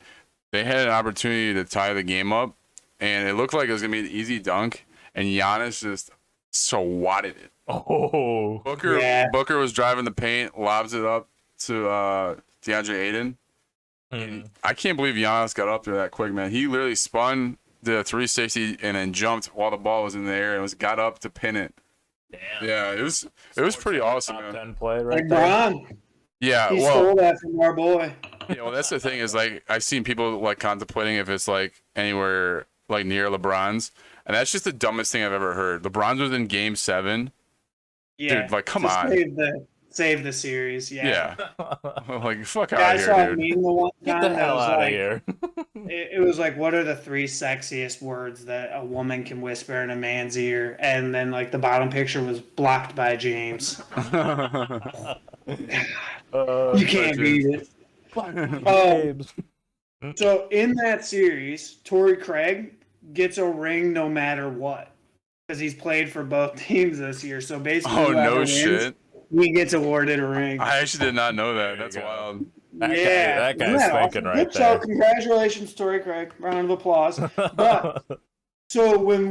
they had an opportunity to tie the game up, and it looked like it was gonna be an easy dunk, and Giannis just swatted it. Oh, Booker was driving the paint, lobs it up to DeAndre Ayton. Mm-hmm. I can't believe Giannis got up there that quick, man. He literally spun the 360 and then jumped while the ball was in the air and got up to pin it. Damn. Yeah, it was pretty awesome, Top man. 10 play right Like there. Bron, Yeah, he well, stole that from our boy. that's the thing is like I've seen people like contemplating if it's like anywhere like near LeBron's, and that's just the dumbest thing I've ever heard. LeBron's was in Game 7, Yeah, dude. Like, come to on. save the series. Yeah. Yeah, like fuck Yeah, out I of saw a here, dude. meme the one Get time the that hell was out of like, here. it was like, what are the 3 sexiest words that a woman can whisper in a man's ear? And then like the bottom picture was blocked by James. You can't beat it. Games. So in that series, Torrey Craig gets a ring no matter what because he's played for both teams this year. So basically, Oh whoever no wins, shit! he gets awarded a ring. I actually did not know that. There you That's go. wild. That Isn't guy's that thinking awesome? right Good show. there. Congratulations, Torrey Craig. Round of applause. But so when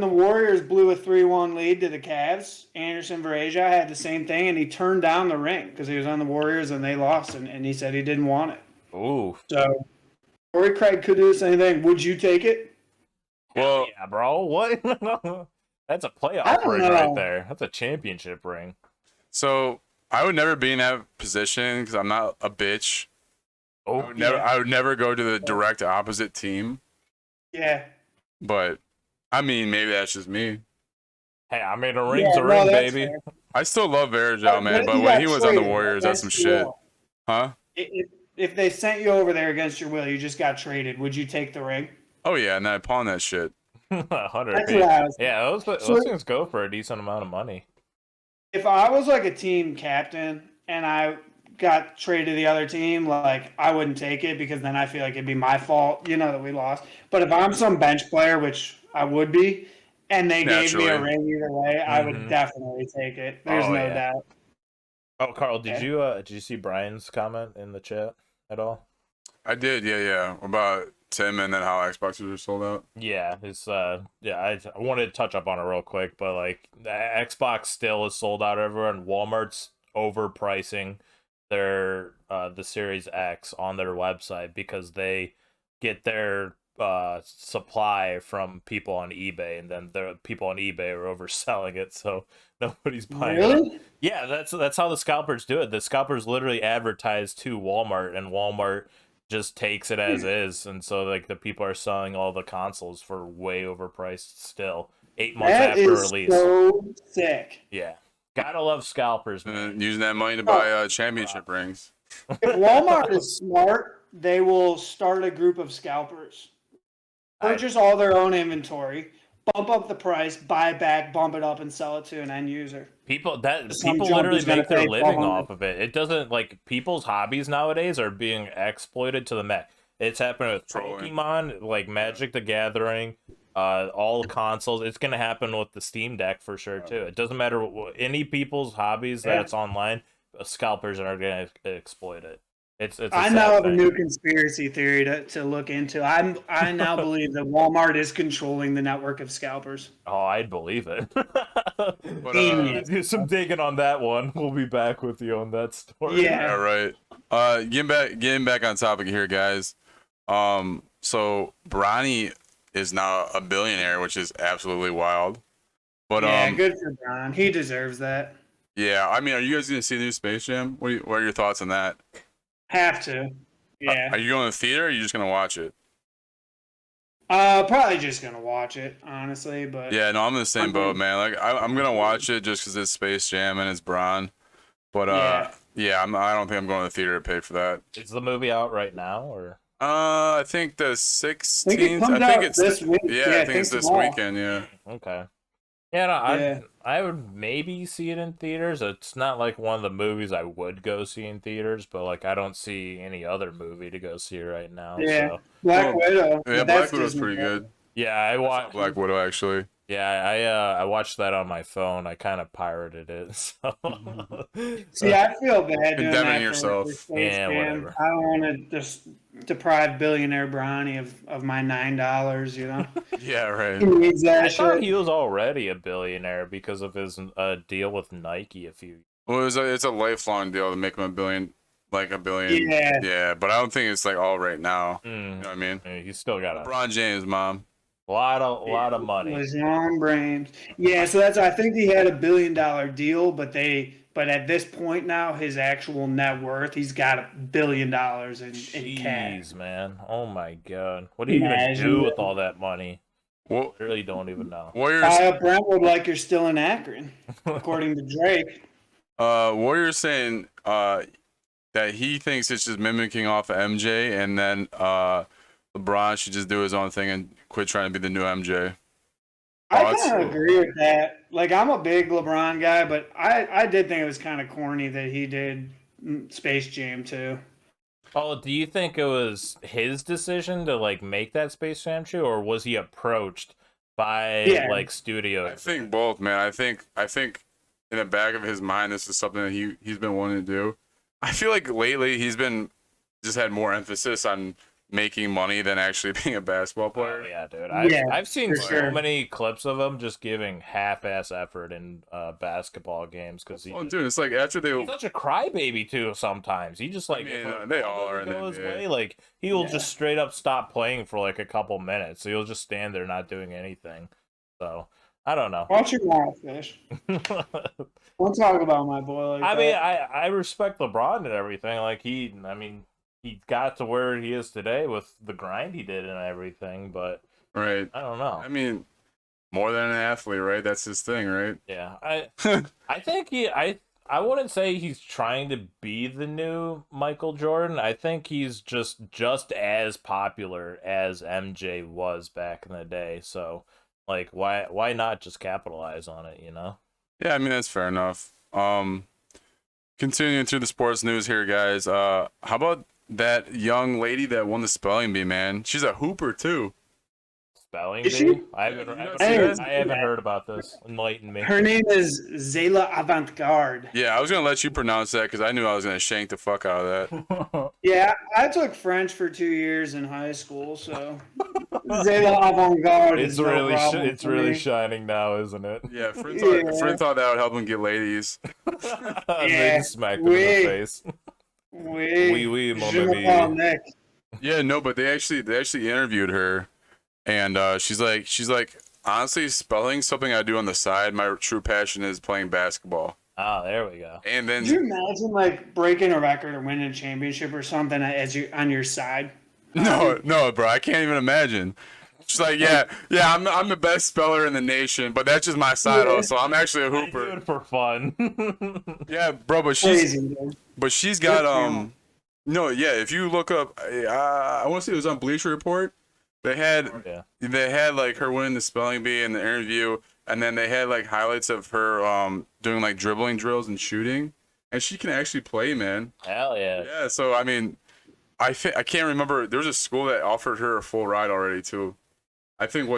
the Warriors blew a 3-1 lead to the Cavs, Anderson Varejao had the same thing, and he turned down the ring because he was on the Warriors and they lost, and he said he didn't want it. Ooh. So Torrey Craig could do the same thing. Would you take it? Well, Yeah, bro. What? That's a I playoff don't ring know. right there. That's a championship ring. so I would never be in that position because I'm not a bitch. Oh, I would never go to the direct opposite team. Yeah. But I mean, maybe that's just me. Hey, I mean, a ring's Yeah, a no, ring, that's baby. fair. I still love Varejao, man. if But you when got he was on the traded Warriors, that's some against your shit, will, huh? If they sent you over there against your will, you just got traded, would you take the ring? Oh yeah, and then I pawn that shit. 100 That's feet. what I was Yeah, those things go for a decent amount of money. If I was like a team captain and I got traded to the other team, like I wouldn't take it because then I feel like it'd be my fault, that we lost. But if I'm some bench player, which I would be, and they gave me a Naturally. ring either way, I would Mhm. definitely take it. There's Oh, no yeah. doubt. Oh, Carl, did Okay. you see Brian's comment in the chat at all? I did, yeah. About Tim and then how Xboxes are sold out. Yeah, I wanted to touch up on it real quick, but like the Xbox still is sold out everywhere, and Walmart's overpricing their the Series X on their website because they get their supply from people on eBay, and then the people on eBay are overselling it, so nobody's buying it. Really? Yeah, that's how the scalpers do it. The scalpers literally advertise to Walmart, and Walmart just takes it as is, and so like the people are selling all the consoles for way overpriced still 8 months That after is release. so sick. Yeah, gotta love scalpers, And man. then using that money to buy championship rings. If Walmart is smart, they will start a group of scalpers. Purchase all their own inventory, bump up the price, buy back, bump it up, and sell it to an end user. People Some people junk literally is gonna make their pay living 1200. off of it. It doesn't like people's hobbies nowadays are being exploited to the max. It's happening with Trolling. Pokemon, like Magic the Gathering, all consoles. It's gonna happen with the Steam Deck for sure too. It doesn't matter any people's hobbies Yeah. that's online. Scalpers are gonna exploit it. It's a I sad now have a thing. new conspiracy theory to look into. I now believe that Walmart is controlling the network of scalpers. Oh, I'd believe it. But Genius. Do some digging on that one. We'll be back with you on that story. Yeah. all right. Getting back on topic here, guys. So Bronny is now a billionaire, which is absolutely wild. But Yeah, good for Don. He deserves that. yeah. I mean, are you guys gonna see the new Space Jam? What are your thoughts on that? Have to. Yeah. Are you going to the theater? Or are you just gonna watch it? Probably just gonna watch it, honestly. But Yeah, no, I'm in the same I'm boat, good. man. Like, I'm gonna watch it just because it's Space Jam and it's Bron. But yeah, I don't think I'm going to the theater to pay for that. Is the movie out right now, or? I think the I 16th. think it comes out this week. Yeah, I think it's this tomorrow. weekend. Yeah. Okay. Yeah, no, Yeah. I would maybe see it in theaters. It's not like one of the movies I would go see in theaters, but like I don't see any other movie to go see right now. Yeah. So. Black Well, Widow. Yeah, but Black that's Widow's Disney pretty Plus. good. Yeah, I watched. Black Widow, actually. Yeah, I watched that on my phone. I kind of pirated it. So. See, I feel bad doing Condemning that yourself. for Space Yeah, Jam. whatever. I don't want to just deprive billionaire Bronny of my $9. You know, Yeah, right. he needs that I thought shit. he was already a billionaire because of his deal with Nike a few. Well, it's a lifelong deal to make him a billion. Yeah. Yeah, but I don't think it's like all right now. You know what I mean? He's still got a. LeBron James, mom. A lot of money. LeBron James. Yeah, so I think he had $1 billion deal, but at this point now, his actual net worth, he's got $1 billion in cash. Jeez, man. Oh my god. What are you gonna do with all that money? Well, I really don't even know. Warriors. Buy up Brentwood like you're still in Akron, according to Drake. Warriors saying that he thinks it's just mimicking off of MJ, and then LeBron should just do his own thing and quit trying to be the new MJ. I kind of agree with that. Like, I'm a big LeBron guy, but I did think it was kind of corny that he did Space Jam too. Oh, do you think it was his decision to like make that Space Jam show, or was he approached by like studios? I think both, man. I think in the back of his mind, this is something that he's been wanting to do. I feel like lately he's been just had more emphasis on making money than actually being a basketball player. Oh, yeah, dude. I've seen so many clips of him just giving half-ass effort in basketball games because dude, it's like after he's such a crybaby too. Sometimes he just like they all are in his way. Like he will just straight up stop playing for like a couple minutes, so he'll just stand there not doing anything. So I don't know. Watch your mouth, Fish. Don't talk about my boy like that. Mean, I respect LeBron and everything. Like he got to where he is today with the grind he did and everything, but right. I don't know. I mean, more than an athlete, right? That's his thing, right? Yeah. I think I wouldn't say he's trying to be the new Michael Jordan. I think he's just as popular as MJ was back in the day. So, like, why not just capitalize on it, you know? Yeah, I mean, that's fair enough. Continuing through the sports news here, guys. How about that young lady that won the spelling bee, man? She's a hooper too. Spelling bee? I haven't heard about this. Enlighten me. Her name is Zayla Avantgarde. Yeah, I was gonna let you pronounce that because I knew I was gonna shank the fuck out of that. Yeah, I took French for 2 years in high school, so Zayla Avantgarde is it's really shining now, isn't it? Yeah, friend thought that would help him get ladies. They just smacked him in the face. Oui, mon ami. Yeah, no, but they actually interviewed her, and she's like, honestly, spelling something I do on the side. My true passion is playing basketball. Oh, there we go. And then, could you imagine like breaking a record or winning a championship or something as you on your side? No, bro, I can't even imagine. She's like, yeah, I'm the best speller in the nation, but that's just my side hustle. I'm actually a hooper. I do it for fun. Yeah, bro, but she's got no, yeah. If you look up, I want to say it was on Bleacher Report. They had like her winning the spelling bee in the interview, and then they had like highlights of her doing like dribbling drills and shooting, and she can actually play, man. Hell yeah. Yeah, so I mean, I can't remember. There was a school that offered her a full ride already too. I think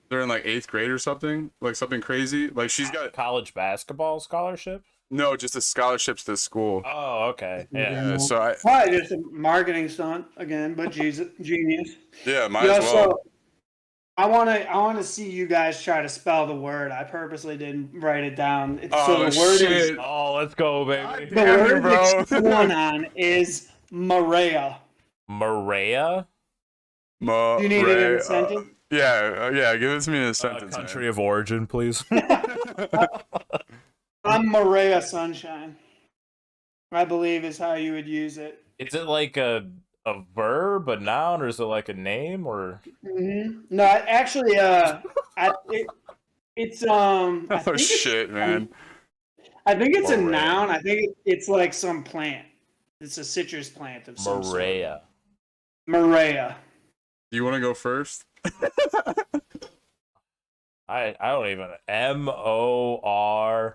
they're in like 8th grade or something, like something crazy. Like she's got college basketball scholarship. No, just the scholarships to school. Oh, okay. Yeah. So probably just a marketing stunt again, but genius. Yeah, might as well. So I want to see you guys try to spell the word. I purposely didn't write it down. So the word is. Oh, let's go, baby. The word it's going on is Maria. Maria. Do you need it in a sentence? Yeah. Give it to me in a sentence. Country of origin, please. I'm Maria Sunshine, I believe is how you would use it. Is it like a verb, a noun, or is it like a name, or? Mm-hmm. No, actually, it's oh shit, man! I think it's Maria. A noun. I think it's like some plant. It's a citrus plant of some Maria. Sort. Maria. Do you want to go first? I don't even. MORIAH.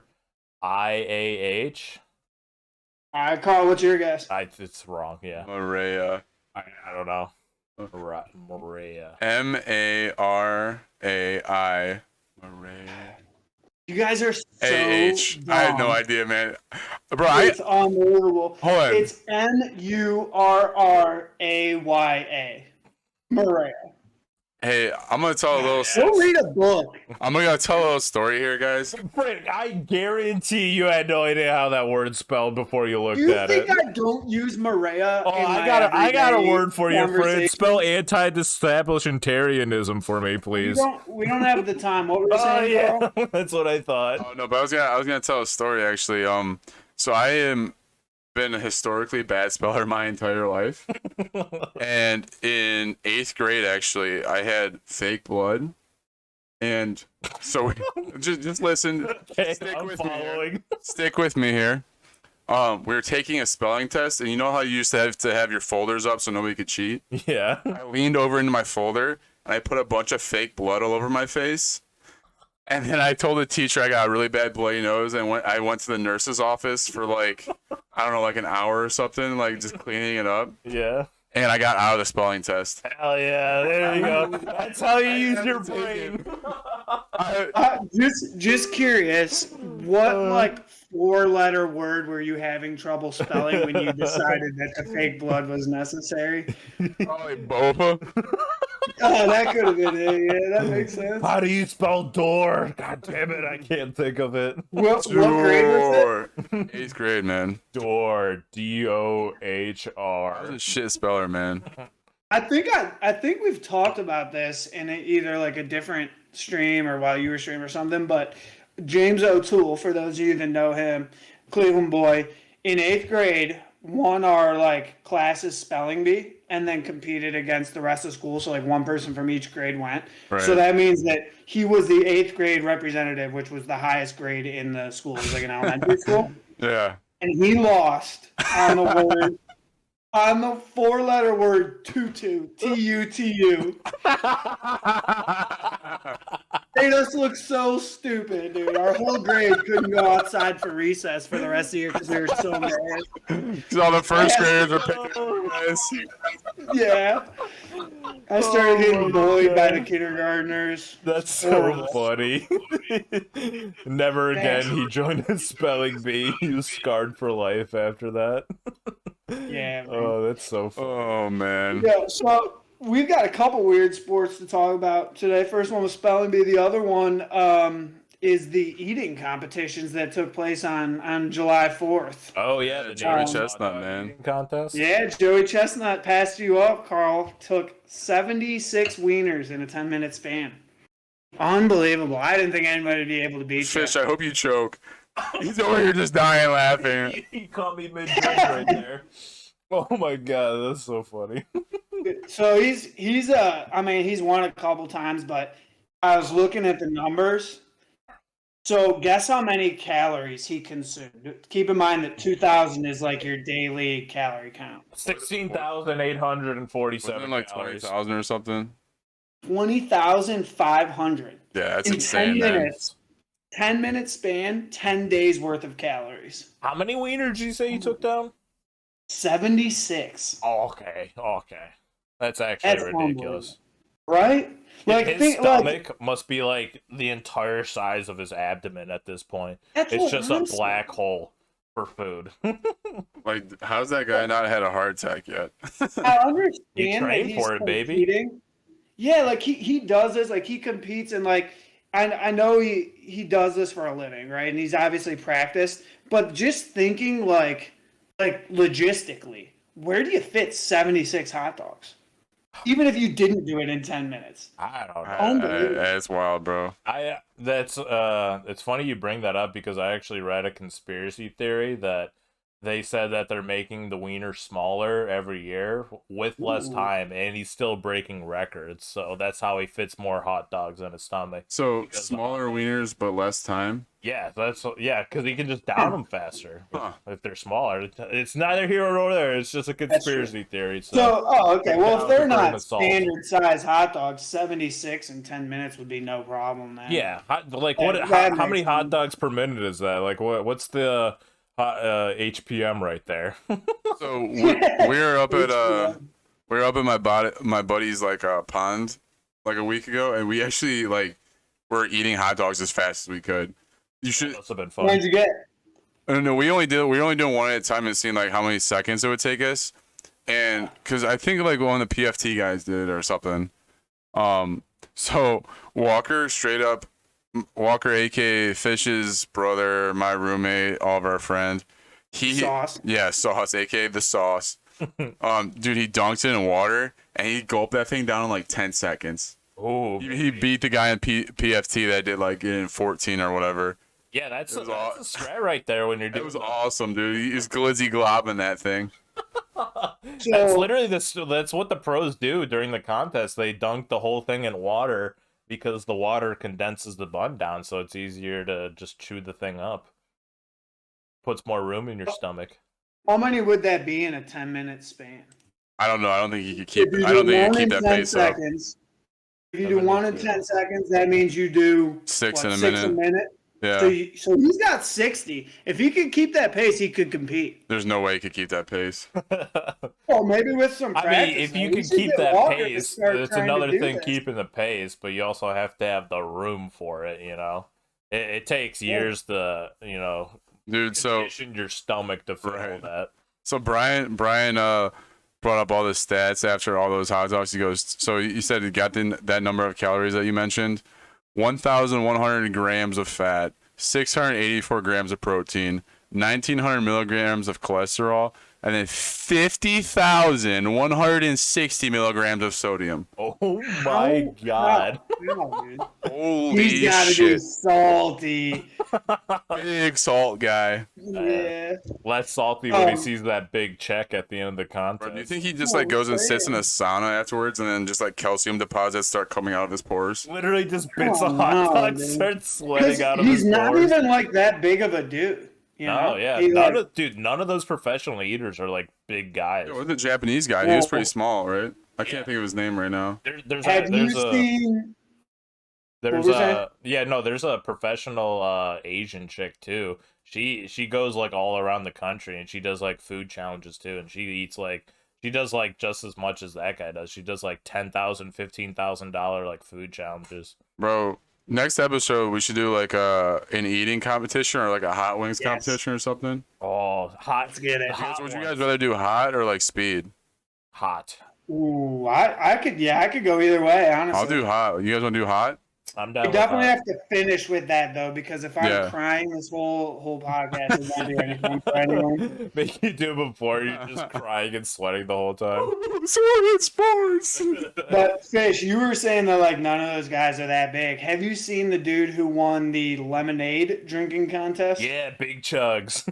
Carl, what's your guess? It's wrong. Yeah. Maria. I don't know. Maria. MARAI. Maria. You guys are so AH. dumb. I had no idea, man. Bro, it's unbelievable. Hold on. It's MURRAYA. Maria. Hey, I'm gonna tell a little. Go read a book. I'm gonna tell a little story here, guys. Frick, I guarantee you had no idea how that word's spelled before you looked You at think it. I don't use Maria? Oh, in I my got a everyday word for you, Fred. conversation? Spell anti-disestablishmentarianism for me, please. We don't have the time. What were you Oh saying, yeah, Carl? that's what I thought. Oh no, but I was gonna tell a story actually. So I am been a historically bad speller my entire life, and in 8th grade actually, I had fake blood, and so just listen. Okay, Stick I'm with me here. following. Stick with me here. We were taking a spelling test, and you know how you used to have your folders up so nobody could cheat? Yeah. I leaned over into my folder, and I put a bunch of fake blood all over my face. And then I told the teacher I got a really bad bloody nose, and I went to the nurse's office for like, I don't know, like an hour or something, like just cleaning it up. Yeah. And I got out of the spelling test. Hell yeah, there you go. That's how you use your brain. Just curious, what like 4-letter word were you having trouble spelling when you decided that the fake blood was necessary? Probably boba. Oh, that could have been it. Yeah, that makes sense. How do you spell door? God damn it, I can't think of it. What grade was it? 8th grade, man. Door, I was D-O-H-R. a shit speller, man. I think we've talked about this in either like a different stream or while you were streaming or something. But James O'Toole, for those of you that know him, Cleveland boy, in 8th grade, won our like classes spelling bee and then competed against the rest of school. So like one person from each grade went. Right. So that means that he was the 8th grade representative, which was the highest grade in the school. It was like an elementary school. Yeah. And he lost on the word on the 4-letter word tutu, T-U-T-U. Made us look so stupid, dude. Our whole grade couldn't go outside for recess for the rest of the year because we were so embarrassed. Because all the first graders were picking on us. Yeah. I started getting bullied by the kindergartners. That's so funny. Never again he joined a spelling bee. He was scarred for life after that. Yeah. Man. Oh, that's so funny. Oh, man. Yeah, so we've got a couple weird sports to talk about today. First one was spelling bee. The other one is the eating competitions that took place on July 4th. Oh yeah, the Joey James Chestnut, Bond man. eating contest. Yeah, Joey Chestnut passed you up, Carl. Took 76 wieners in a 10-minute span. Unbelievable. I didn't think anybody would be able to beat Fish, you. I hope you choke. He's over here just dying laughing. He caught me mid-drink right there. Oh my god, that's so funny. So he's I mean, he's won a couple times, but I was looking at the numbers. So guess how many calories he consumed. Keep in mind that 2,000 is like your daily calorie count. 16,847 Wasn't it like calories. 20,000 or something? 20,500 Yeah, that's in insane, 10 man. minutes. 10-minute span, 10 days worth of calories. How many wieners did you say you took down? 76. Oh, okay. That's actually That's ridiculous. Right? Like His stomach must be like the entire size of his abdomen at this point. That's It's what just I'm a black hole for food. Like, how's that guy not had a heart attack yet? I understand You that train he's for it, baby. competing. Yeah, like he does this, like he competes and like I know he does this for a living, right? And he's obviously practiced, but just thinking like logistically, where do you fit 76 hot dogs? Even if you didn't do it in 10 minutes. I don't know. Unbelievable. That's wild, bro. It's funny you bring that up because I actually read a conspiracy theory that they said that they're making the wiener smaller every year with less Ooh. time, and he's still breaking records. So that's how he fits more hot dogs in his stomach. So, Because smaller wieners, but less time? Yeah, because he can just down them faster Huh. if they're smaller. It's neither here nor there. It's just a conspiracy theory. So, okay. Well, if they're Down for not assault. standard size hot dogs, 76 in 10 minutes would be no problem, man. Yeah, like That how makes many hot sense. dogs per minute is that? Like what's the HPM right there? So, we're up at my buddy's like pond like a week ago, and we actually like were eating hot dogs as fast as we could. You should. Must have been What'd fun. you get? No, we only doing one at a time and seeing like how many seconds it would take us, and because I think like one of the PFT guys did or something. So Walker straight up, Walker, aka Fish's brother, my roommate, all of our friend. Sauce. Yeah, Sauce, aka the Sauce. Dude, he dunked it in water and he gulped that thing down in like 10 seconds. Oh, He beat the guy in PFT that did like in 14 or whatever. yeah, that's a strat right there when you're doing. It was awesome, dude. He's glizzy globbing that thing. That's literally that's what the pros do during the contest. They dunk the whole thing in water because the water condenses the bun down, so it's easier to just chew the thing up. Puts more room in your stomach. How many would that be in a 10-minute span? I don't know. I don't think he could keep. If you I don't do think he one could keep in that 10 pace up. seconds, if you do 1 in 10 seconds, that means you do Six what, in a 6 minute. a minute. Yeah. So he's got 60. If he could keep that pace, he could compete. There's no way he could keep that pace. Well, maybe with some I practice. mean, if you we can should keep get that Walker to pace, start it's trying to another do thing this. keeping the pace, but you also have to have the room for it, you know? It takes years to, you know, Dude, so condition your stomach to feel Right. that. So Brian brought up all the stats after all those hot dogs. He goes, so you said he got that number of calories that you mentioned, 1,100 grams of fat, 684 grams of protein, 1,900 milligrams of cholesterol, and then 50,160 milligrams of sodium. Oh my god. Wow, dude. Holy He's got to be shit. salty. Big salt guy. Yeah. Less salty when he sees that big check at the end of the contest. Bro, do you think he just like goes and sits in a sauna afterwards and then just like calcium deposits start coming out of his pores? Literally just bits of Oh, hot no, dogs dude. start sweating out of He's his not pores. even like that big of a dude. You know? No, yeah. He's None like, of none of those professional eaters are like big guys. Yeah, with the Japanese guy, he was pretty small, right? I can't think of his name right now. There's have you seen? there's was a there's a professional Asian chick too. She goes like all around the country and she does like food challenges too, and she eats like she does like just as much as that guy does. She does like $10,000, $15,000 like food challenges. Bro, next episode we should do like an eating competition or like a hot wings Yes. competition or something. Oh, hot! Let's get it. hot Would you ones. guys rather do hot or like speed? Hot. Ooh, I could go either way. Honestly, I'll do hot. You guys want to do hot? I'm down. We with definitely hot. have to finish with that though, because if I'm Yeah. crying this whole podcast, is not doing anything for anyone. Make you do it before you're just crying and sweating the whole time. Sports. But Fish, you were saying that like none of those guys are that big. Have you seen the dude who won the lemonade drinking contest? Yeah, Big Chugs.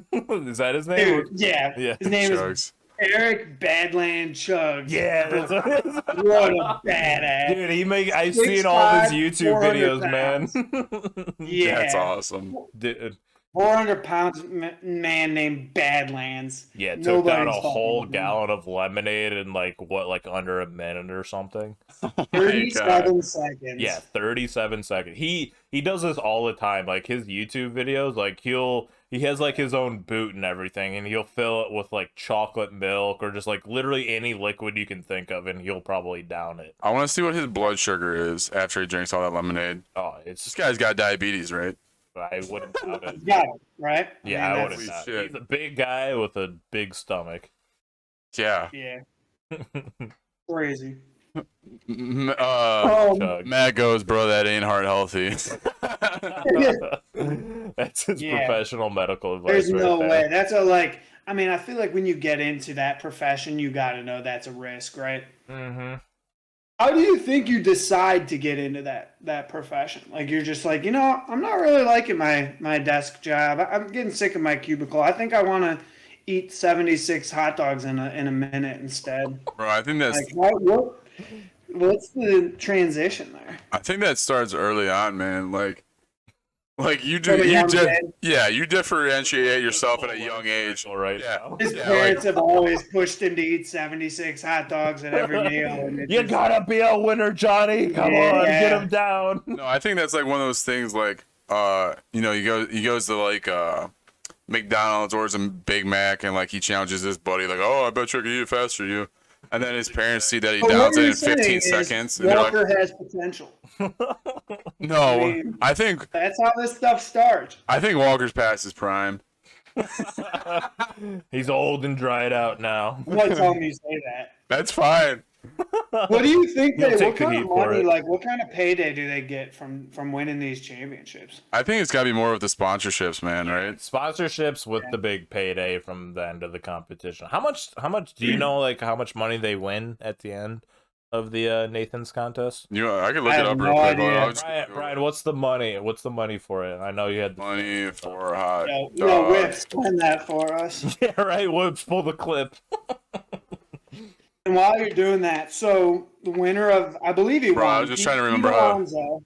Is that his name? Dude, yeah. Yeah. His name is Chugs. Eric Badland Chugs. Yeah, that's what it is. What a badass. Dude, I've seen all of his 6'5", YouTube 400 videos, pounds. man. Yeah. That's awesome. Dude, 400 pounds man named Badlands. yeah, took down a Nobody's whole fucking- gallon of lemonade in like under a minute or something. 37 seconds. Yeah, 37 seconds. He does this all the time. Like his YouTube videos, like he has like his own boot and everything, and he'll fill it with like chocolate milk or just like literally any liquid you can think of, and he'll probably down it. I want to see what his blood sugar is after he drinks all that lemonade. Oh, This it's guy's got diabetes, right? I wouldn't doubt it. Got it, right? Yeah, I mean, wouldn't that's- doubt shit. it. He's a big guy with a big stomach. Yeah. Yeah, crazy. Chug. Matt goes, bro, that ain't heart healthy. That's his Yeah. professional medical advice. There's right no there. way. That's a like. I mean, I feel like when you get into that profession, you got to know that's a risk, right? Mm-hmm. How do you think you decide to get into that profession? Like you're just like, I'm not really liking my desk job. I'm getting sick of my cubicle. I think I want to eat 76 hot dogs in a minute instead. Bro, I think that's Like what's the transition there? I think that starts early on, man. Like you From a do, young kid? you differentiate yourself at a young age. All right. Yeah. now. His Yeah, parents have always pushed him to eat 76 hot dogs at every meal. And it You just- gotta be a winner, Johnny. Come on, Yeah. get him down. No, I think that's like one of those things. Like, he goes to like McDonald's, orders a Big Mac, and like he challenges his buddy, like, oh, I bet you I can eat it faster, you. And then his parents see that he But what downs it you're in 15 saying is seconds, and they're like, Walker has potential. no, mean- I think That's how this stuff starts. Walker's past his prime. He's old and dried out now. I'm not telling you to say that. That's fine. What do you think He'll they? take What the kind heat of for money? it. Like, what kind of payday do they get from winning these championships? I think it's got to be more of the sponsorships, man. Right? Sponsorships with the big payday from the end of the competition. How much? How much? Do you know like how much money they win at the end of the Nathan's contest? I could look I it have up real no quick. idea. I'll just Brian, what's the money? What's the money for it? I know you had money for hot Yo, Whip, dogs. spend that for us. yeah, right. Whoops, pull the clip. And while you're doing that, so the winner of, I believe he Bro, won. I was just trying to Pete remember how. Alonso.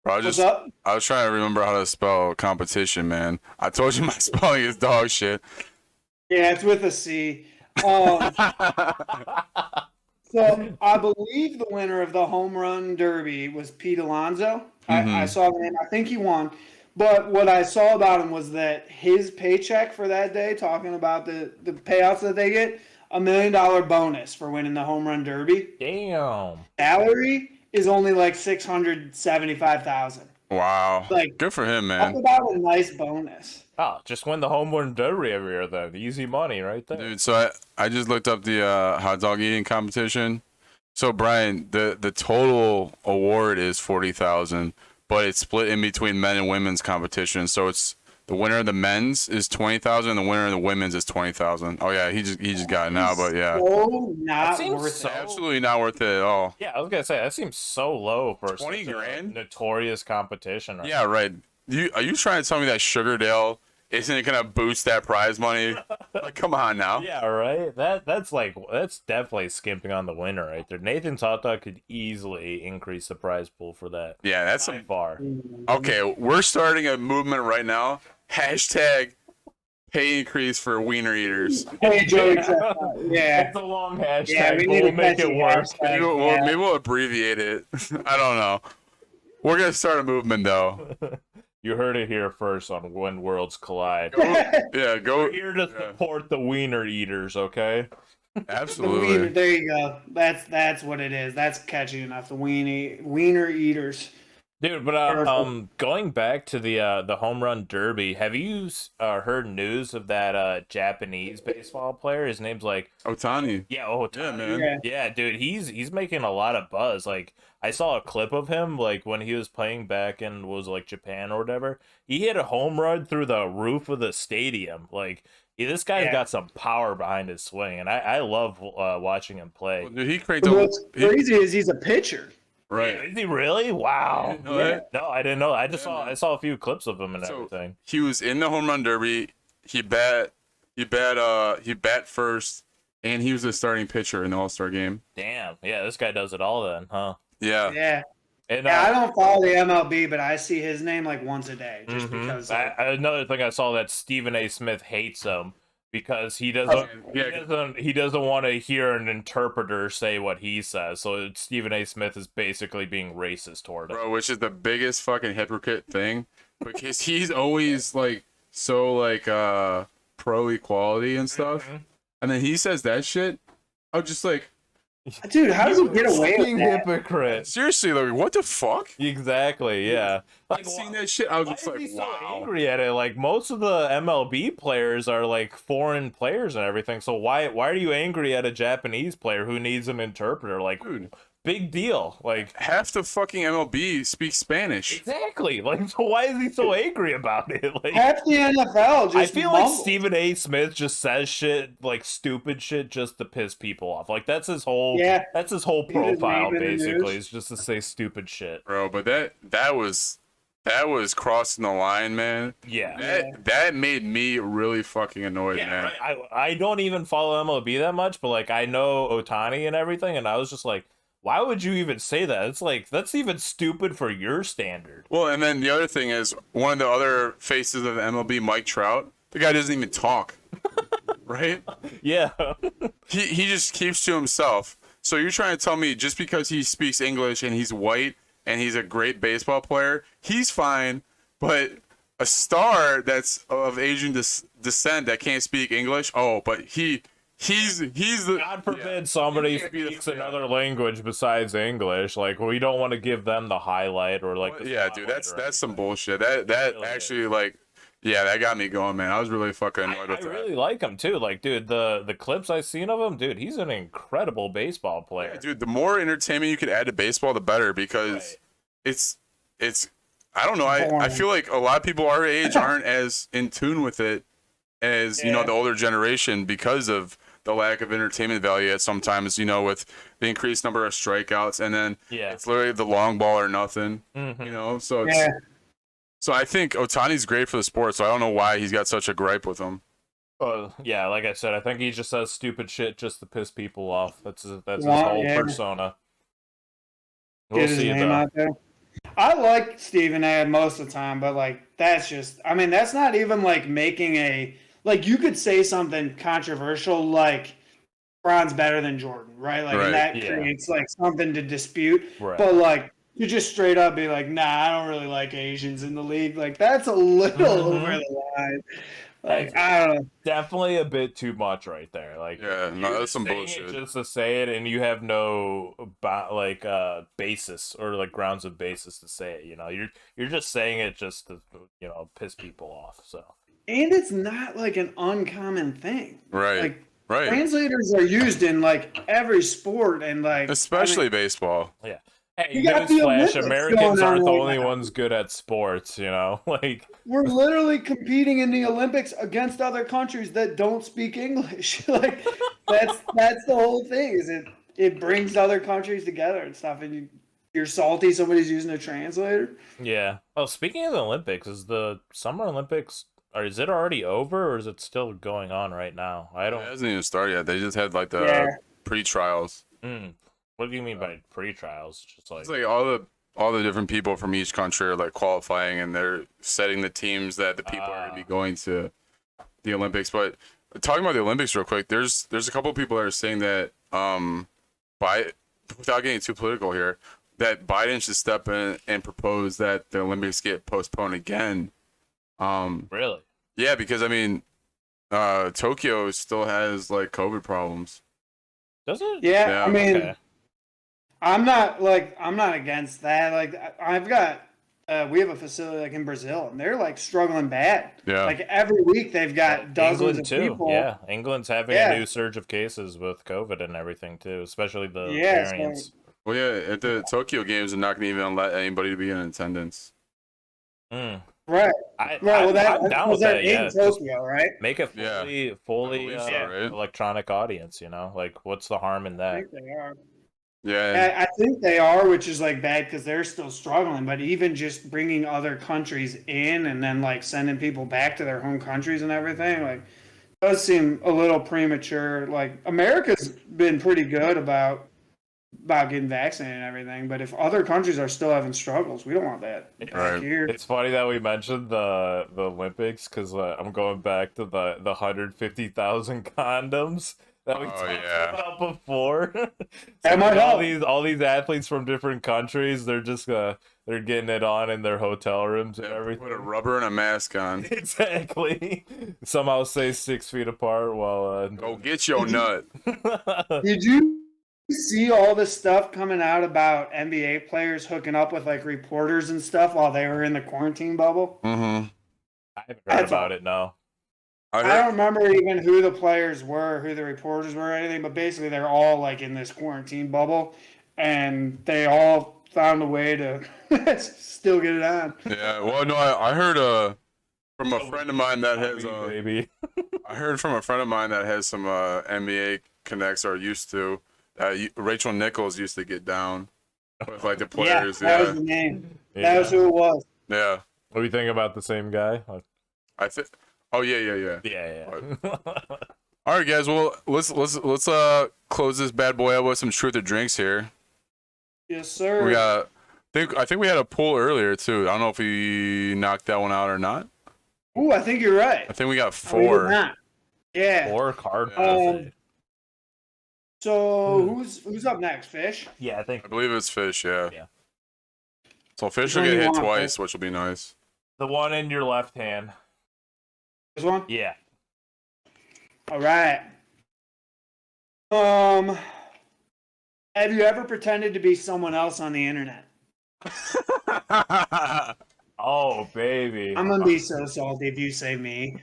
Bro, What's up? I was trying to remember how to spell competition, man. I told you my spelling is dog shit. Yeah, it's with a C. So I believe the winner of the home run derby was Pete Alonso. I saw the name. I think he won. But what I saw about him was that his paycheck for that day, talking about the payouts that they get, $1 million bonus for winning the home run derby. Damn. Salary is only like $675,000. Wow. Like, good for him, talk man. about a nice bonus. Oh, just win the home run derby every year then. Easy money right there. Dude, so I just looked up the hot dog eating competition. So Brian, the total award is 40,000, but it's split in between men and women's competition. So it's the winner of the men's is 20,000, the winner of the women's is 20,000. Oh yeah, he just got it now, but yeah, So not seems worth so- it. absolutely not worth it at all. Yeah, I was gonna say that seems so low for 20 such a grand? notorious competition. Right? Yeah, right. Are you trying to tell me that Sugardale isn't gonna boost that prize money? Like, come on now. Yeah, right. That's definitely skimping on the winner right there. Nathan Tata could easily increase the prize pool for that. Yeah, that's By some. far. Okay, we're starting a movement right now. Hashtag pay increase for wiener eaters. Hey, Joey. Yeah. It's a long hashtag. Yeah, we but need we'll to make catch it a work. hashtag. Maybe we'll abbreviate it. I don't know. We're gonna start a movement though. You heard it here first on When Worlds Collide. Yeah, go. We're here to support the wiener eaters, okay? The wiener, Absolutely. there you go. That's what it is. That's catchy enough. The wiener eaters. Dude, but going back to the home run derby, have you heard news of that Japanese baseball player? His name's like Otani. yeah, Yeah, man. Yeah. yeah, dude, he's making a lot of buzz. Like I saw a clip of him like when he was playing back in was like Japan or whatever. He hit a home run through the roof of the stadium. Like this guy's got some power behind his swing, and I love watching him play. Well, dude, he cranked But a. what's crazy is he's a pitcher. Right. Is he really? Wow. You didn't know that? No, I didn't know. I just Yeah, saw man. I saw a few clips of him and So, everything. he was in the home run derby. He bat first, and he was the starting pitcher in the All-Star game. Damn. Yeah, this guy does it all then, huh? Yeah. Yeah. And Yeah, I don't follow the MLB, but I see his name like once a day just mhm. because. Like, Another thing I saw that Stephen A. Smith hates him because he doesn't he doesn't want to hear an interpreter say what he says. So Stephen A. Smith is basically being racist toward him. Bro, which is the biggest fucking hypocrite thing, because he's always like so like pro equality and stuff, and then he says that shit. I'm just like, dude, how does he get away with Fucking that? hypocrite. seriously, like, what the fuck? Exactly. Yeah. I've seen that shit. I was Why just is like, he so wow. angry at it? Like most of the MLB players are like foreign players and everything. So why are you angry at a Japanese player who needs an interpreter? Like Dude, big deal. Like half the fucking MLB speaks Spanish. exactly. Like so why is he so angry about it? Like Half the NFL just I feel like mumbles. Stephen A. Smith just says shit like stupid shit just to piss people off. Like that's his whole Yeah. that's his whole He just profile made it in the basically. news. It's just to say stupid shit. Bro, but that was crossing the line, man. Yeah. That made me really fucking annoyed, Yeah, man. right. I don't even follow MLB that much, but like I know Otani and everything, and I was just like, why would you even say that? It's like that's even stupid for your standard. Well, and then the other thing is, one of the other faces of the MLB, Mike Trout, the guy doesn't even talk, right? Yeah. He just keeps to himself. So you're trying to tell me just because he speaks English and he's white and he's a great baseball player, he's fine, but a star that's of Asian descent that can't speak English, oh, but he's the God forbid somebody You can't be the- speaks another language besides English. Like we don't want to give them the highlight or like the yeah, dude, spotlight that's or some anything. bullshit. That Really actually like Yeah, that got me going, man. I was really fucking annoyed I with that. really like him too. Like, dude, the clips I've seen of him, dude, he's an incredible baseball player. Yeah, dude, the more entertainment you could add to baseball, the better, because Right. it's I don't know. I Boring. feel like a lot of people our age aren't as in tune with it as Yeah. the older generation, because of the lack of entertainment value at sometimes, with the increased number of strikeouts, and then Yeah. it's literally the long ball or nothing, Mhm. so it's Yeah. so I think Otani's great for the sport, so I don't know why he's got such a gripe with him. Yeah, like I said, I think he just says stupid shit just to piss people off. That's his Well, whole yeah. persona. We'll Get his see name though. out there. I like Stephen A. most of the time, but like that's just I mean, that's not even like making a like you could say something controversial like Bron's better than Jordan, right? Like and Right. that Yeah. creates like something to dispute. Right. But like you just straight up be like, nah, I don't really like Asians in the league. Like that's a little over the line. Like I don't know. Definitely a bit too much right there. Like, Yeah, no, you're that's just some saying bullshit. it just to say it, and you have no basis or like grounds of basis to say it. You're just saying it just to piss people off. So And it's not like an uncommon thing. Right. Like Right. translators are used in like every sport and like Especially I mean, baseball. yeah. Hey, You got the newsflash: Olympics Americans going on aren't the right only now. ones good at sports. Like, we're literally competing in the Olympics against other countries that don't speak English. Like that's the whole thing. Is it brings other countries together and stuff. And you're salty somebody's using a translator. yeah. Oh, speaking of the Olympics, is the Summer Olympics, or is it already over, or is it still going on right now? I It don't. hasn't even started yet. They just had like the Yeah. pre-trials. What do you mean by pre-trials? Just like, It's like all the different people from each country are like qualifying, and they're setting the teams that the people are going to be going to the Olympics. But talking about the Olympics real quick, there's a couple of people that are saying that by without getting too political here, that Biden should step in and propose that the Olympics get postponed again. really? Yeah, because I mean, Tokyo still has like COVID problems. Does it? Yeah, Yeah, I mean, okay. I'm not against that. Like I've got we have a facility like in Brazil and they're like struggling bad. Yeah. Like every week they've got dozens England of too. people. Yeah, England's having Yeah. a new surge of cases with COVID and everything too, especially the Yeah, so- variants. Well, yeah, at the Tokyo games, they're not going to even let anybody be in attendance. Mm. Right. Right. Well, I'm down with that. Yeah, in just Tokyo, right? make a Yeah. fully believe so, right? electronic audience. Like, what's the harm in I that? think they are. Yeah. I think they are, which is like bad because they're still struggling. But even just bringing other countries in and then like sending people back to their home countries and everything, like, does seem a little premature. Like America's been pretty good about getting vaccinated and everything, but if other countries are still having struggles, we don't want that back Right. here. It's funny that we mentioned the Olympics because I'm going back to the 150,000 condoms that we Oh, talked yeah. about before. That might all help. all these athletes from different countries, they're just they're getting it on in their hotel rooms and everything. Put a rubber and a mask on. Exactly. Somehow stay 6 feet apart while Go get your nut. Did you see all this stuff coming out about NBA players hooking up with like reporters and stuff while they were in the quarantine bubble? Mm-hmm. I haven't heard That's about it. No. I don't remember even who the players were, who the reporters were, or anything, but basically they're all like in this quarantine bubble and they all found a way to still get it on. Yeah. Well, no, I heard from a friend of mine that has baby. I heard from a friend of mine that has some NBA connects or used to. Rachel Nichols used to get down with like the players. Yeah, that Yeah. was the name. Yeah. That was who it was. Yeah. What do you think about the same guy? I think. Oh yeah. Yeah. All right, guys. Well, let's close this bad boy out with some truth or drinks here. Yes, sir. We got. I think we had a poll earlier too. I don't know if we knocked that one out or not. Ooh, I think you're right. I think we got No, we did 4. not. Yeah. Or card. So who's up next? Fish? Yeah, I I think believe it's Fish. Yeah. Yeah. So Fish Which will one get you hit want, twice, Fish? which will be nice. the one in your left hand. This one? Yeah. All right. Have you ever pretended to be someone else on the internet? Oh, baby. I'm gonna be so salty if you say me.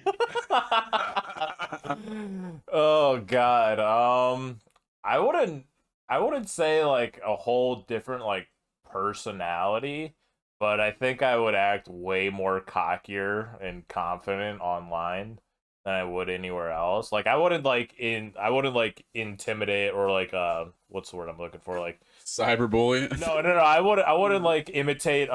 Oh God. I wouldn't I wouldn't say like a whole different like personality, but I think I would act way more cockier and confident online than I would anywhere else. Like I wouldn't like intimidate or like what's the word I'm looking for? Like Cyberbully. no, I wouldn't like imitate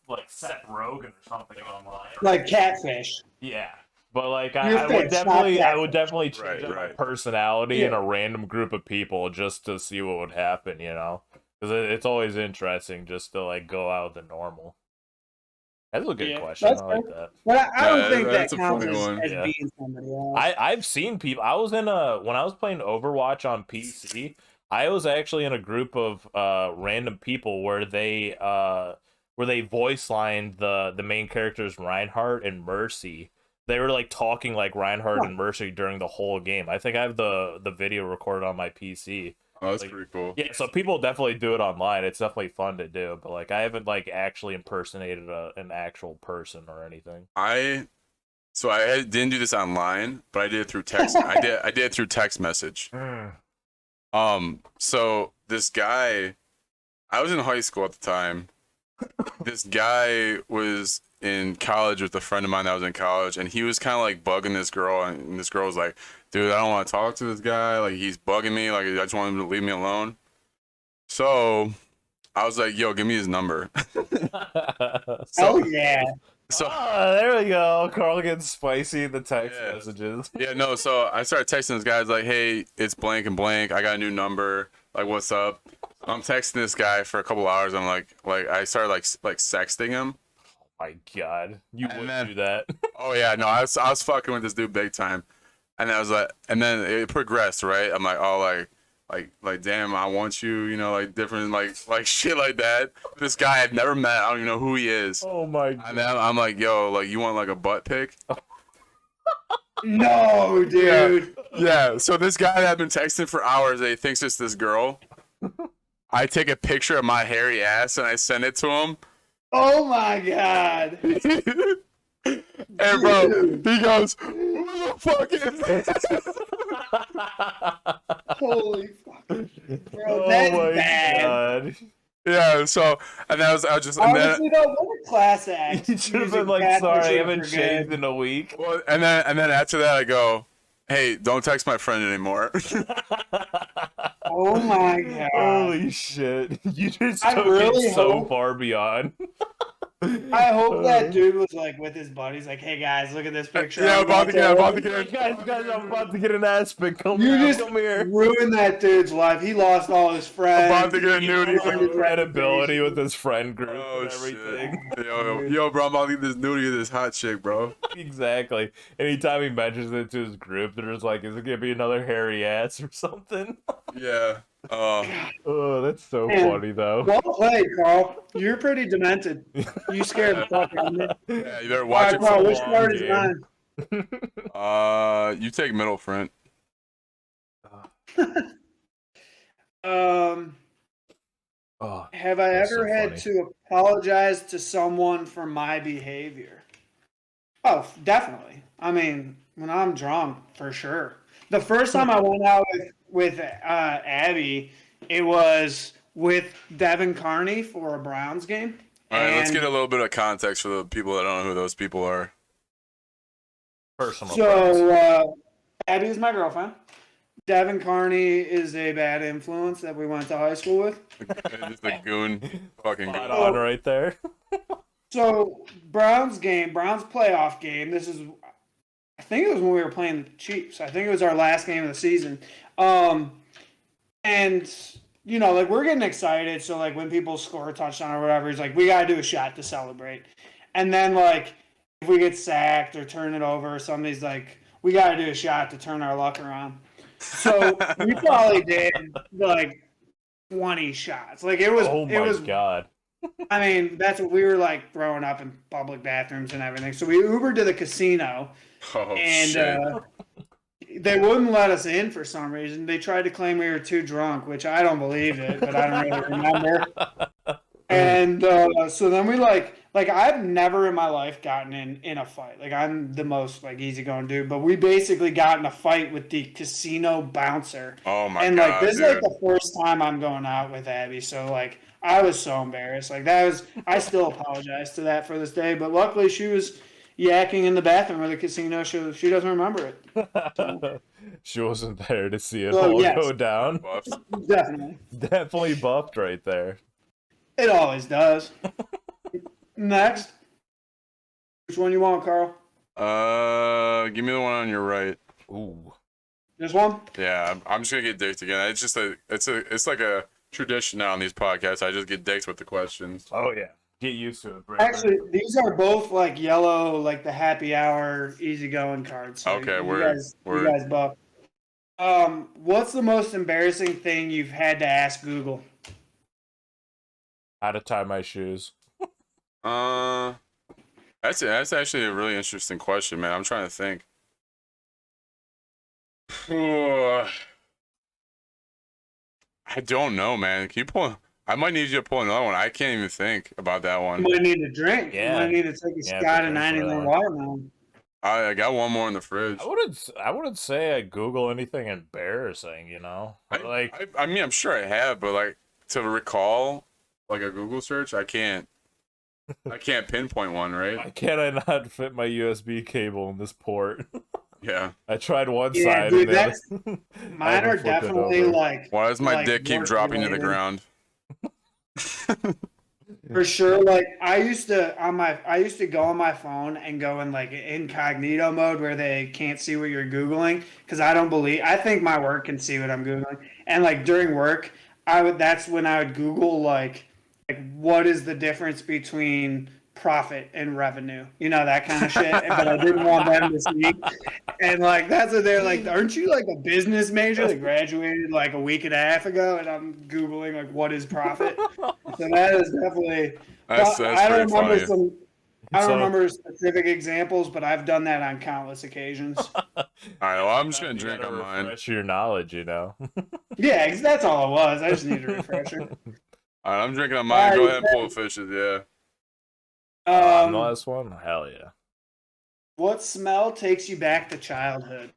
like Seth Rogen or something online. Like catfish. Yeah. But like You're I fake, would stop definitely that. I would definitely change Right, up my right. personality in Yeah. a random group of people just to see what would happen, you know? Because it's always interesting just to like go out with the normal. That's a good Yeah, question. that's I like fair. that. But I don't Yeah, think that that's a counts funny as, one. as Yeah. being somebody else. I've seen people. I was in a when I was playing Overwatch on PC. I was actually in a group of random people where they voice lined the main characters Reinhardt and Mercy. They were like talking like Reinhardt Huh. and Mercy during the whole game. I think I have the video recorded on my PC. Oh, that's Like, pretty cool. Yeah, so people definitely do it online. It's definitely fun to do, but like I haven't like actually impersonated an actual person or anything. So didn't do this online, but I did it through text. I did it through text message. So this guy, I was in high school at the time. This guy was in college with a friend of mine that was in college, and he was kind of like bugging this girl, and this girl was like, "Dude, I don't want to talk to this guy. Like, he's bugging me. Like, I just want him to leave me alone." So I was like, "Yo, give me his number." Oh yeah. So There we go. Carl getting spicy in the text Yeah. messages. yeah, no. So I started texting this guy. I was like, "Hey, it's blank and blank. I got a new number. Like, what's up?" I'm texting this guy for a couple hours. I'm like I started like sexting him. My God, you And would then- do that. Oh yeah, no, I was fucking with this dude big time, and I was like, and then it progressed, right? I'm like, oh, like, damn, I want you, you know, like different, like shit like that. This guy I've never met, I don't even know who he is. Oh my And God. then I'm like, yo, like, you want like a butt pic? No, dude. Yeah. So this guy that I've been texting for hours, that he thinks it's this girl. I take a picture of my hairy ass and I send it to him. Oh my god. And bro, he goes, "Who the fuck is this?" Holy fuck. Bro, Oh that's my bad. God. Yeah. So, and then I was just, and then, Honestly, though, what a class act. You should have Using been like, catfish sorry, I for haven't good. shaved in a week. well, and then after that, I go, "Hey, don't text my friend anymore." Oh my god. Holy shit. You just I took really it so hope- far beyond. I hope that dude was like with his buddies, like, "Hey guys, look at this picture." Yeah, I'm about to get Guys, I'm about to get an aspic. Come You here, just come here. ruined that dude's life. He lost all his friends. About to get a nudie. No credibility with his friend group Oh and everything. shit. Yo, bro, I'm about to get this nudie to this hot chick, bro. Exactly. Anytime he mentions it to his group, they're just like, is it gonna be another hairy ass or something? Yeah. Oh, that's so Man. funny though. Well played, Carl. You're pretty demented. You scared the fuck out of me. Yeah, you better All watch right, it. Carl, for which long part is game. mine? You take middle front. Oh, Have I That's ever so had funny. to apologize to someone for my behavior? Oh, definitely. I mean, when I'm drunk, for sure. The first time I went out with Abby, it was with Devin Carney for a Browns game. All right, let's And get a little bit of context for the people that don't know who those people are. personal friends. So Abby is my girlfriend. Devin Carney is a bad influence that we went to high school with. Just a goon, fucking Spot goon. on right there. So Browns playoff game. This is, I think it was when we were playing the Chiefs. I think it was our last game of the season. And you know, like we're getting excited. So like when people score a touchdown or whatever, he's like, we gotta do a shot to celebrate. And then like if we get sacked or turn it over or something, he's like, we gotta do a shot to turn our luck around. So we probably did like 20 shots. Like it was, Oh it my was. God. I mean, that's what we were like throwing up in public bathrooms and everything. So we Ubered to the casino, Oh and shit. they wouldn't let us in for some reason. They tried to claim we were too drunk, which I don't believe it, but I don't really remember. And so then we like like I've never in my life gotten in a fight. Like I'm the most like easygoing dude, but we basically got in a fight with the casino bouncer. Oh my And like god, this is like dude. the first time I'm going out with Abby, so like I was so embarrassed. Like that was I still apologize to that for this day, but luckily she was yakking in the bathroom of the casino. She doesn't remember it. She wasn't there to see it So, all yes. go down. Buffs. Definitely. Definitely buffed right there. It always does. Next. Which one you want, Carl? Give me the one on your right. Ooh. This one? Yeah, I'm just gonna get dicked again. It's just it's like a tradition now on these podcasts. I just get dicked with the questions. Oh yeah. Get used to it, brother. Actually, these are both like yellow, like the happy hour, easygoing cards. So Okay, you word, guys, word. You guys buff. What's the most embarrassing thing you've had to ask Google? How to tie my shoes. That's actually a really interesting question, man. I'm trying to think. I don't know, man. Can you pull? I might need you to pull another one. I can't even think about that You one. might need a drink. Yeah. You might need to take a Yeah, Scott and potentially 99 that watermelon. I got one more in the fridge. I wouldn't say I Google anything embarrassing, you know? I mean, I'm sure I have, but like to recall like a Google search, I can't pinpoint one, right? why can't I not fit my USB cable in this port? Yeah. I tried one Yeah, side dude, and the that's other. I mine haven't are flipped it definitely over. like Why does my like dick keep work dropping to the related. ground? For sure, like I used to go on my phone and go in like incognito mode where they can't see what you're Googling because I think my work can see what I'm Googling. And like during work, that's when I would Google like what is the difference between profit and revenue, that kind of shit. But I didn't want them to see. And like that's what they're like, aren't you like a business major that graduated like a week and a half ago? And I'm Googling like what is profit? So that is definitely. That's I don't pretty remember funny. I don't So- remember specific examples, but I've done that on countless occasions. All right, well, I'm just gonna You drink gotta on mine. refresh your knowledge, you know? Yeah, 'cause that's all it was. I just needed a refresher. All right, I'm drinking on mine. Go ahead and pull the fishes. Yeah. The last one? Hell yeah. What smell takes you back to childhood?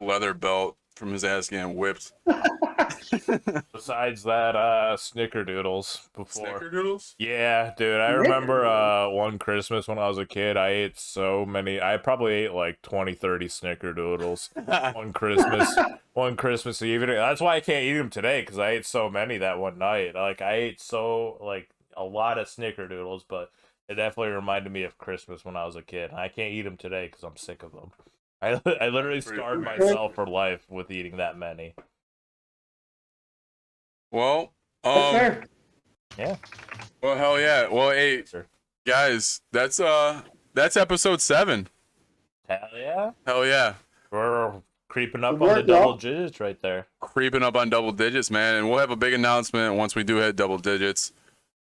Leather belt from his ass getting whipped. Besides that, snickerdoodles before. Snickerdoodles? Yeah, dude, I remember one Christmas when I was a kid, I ate so many. I probably ate like 20, 30 snickerdoodles one Christmas Eve. That's why I can't eat them today, because I ate so many that one night. Like, I ate a lot of snickerdoodles, but it definitely reminded me of Christmas when I was a kid. I can't eat them today because I'm sick of them. I literally scarred myself for life with eating that many. Well, That's fair. Yeah. well, hell yeah. Well, hey, Sure. guys, that's episode 7. Hell yeah. Hell yeah. We're creeping up Good on the work, double y'all. digits right there. Creeping up on double digits, man, and we'll have a big announcement once we do hit double digits.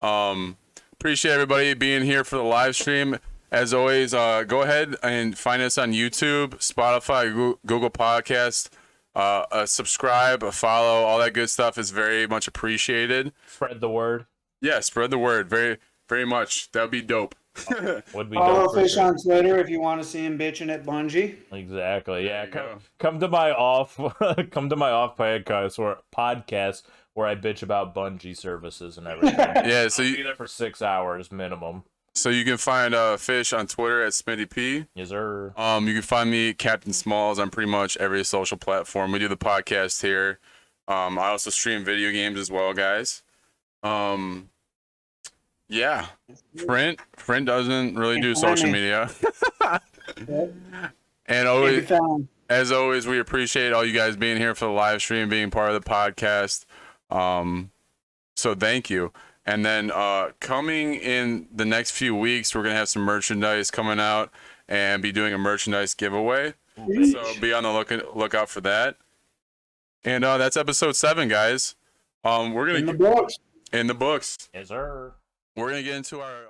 Appreciate everybody being here for the live stream. As always, go ahead and find us on YouTube, Spotify, Google Podcast. Subscribe, a follow, all that good stuff is very much appreciated. Spread the word. Yeah, spread the word, very, very much. That'd be dope. Would be Follow dope for Fish sure. on Twitter if you want to see him bitching at Bungie. Exactly. Yeah. you go. Come to my off podcast where I bitch about Bungie services and everything. Yeah, so I'll be you, there for 6 hours minimum. so you can find Fish on Twitter at SmittyP. Yes, sir. You can find me Captain Smalls on pretty much every social platform. We do the podcast here. I also stream video games as well, guys. Yeah. Frint doesn't really do social media. And always, as always, we appreciate all you guys being here for the live stream, being part of the podcast. So thank you. And then coming in the next few weeks, we're gonna have some merchandise coming out and be doing a merchandise giveaway. So be on the lookout for that. And that's episode 7, guys. We're gonna In the books. in the books. Yes, sir. We're gonna get into our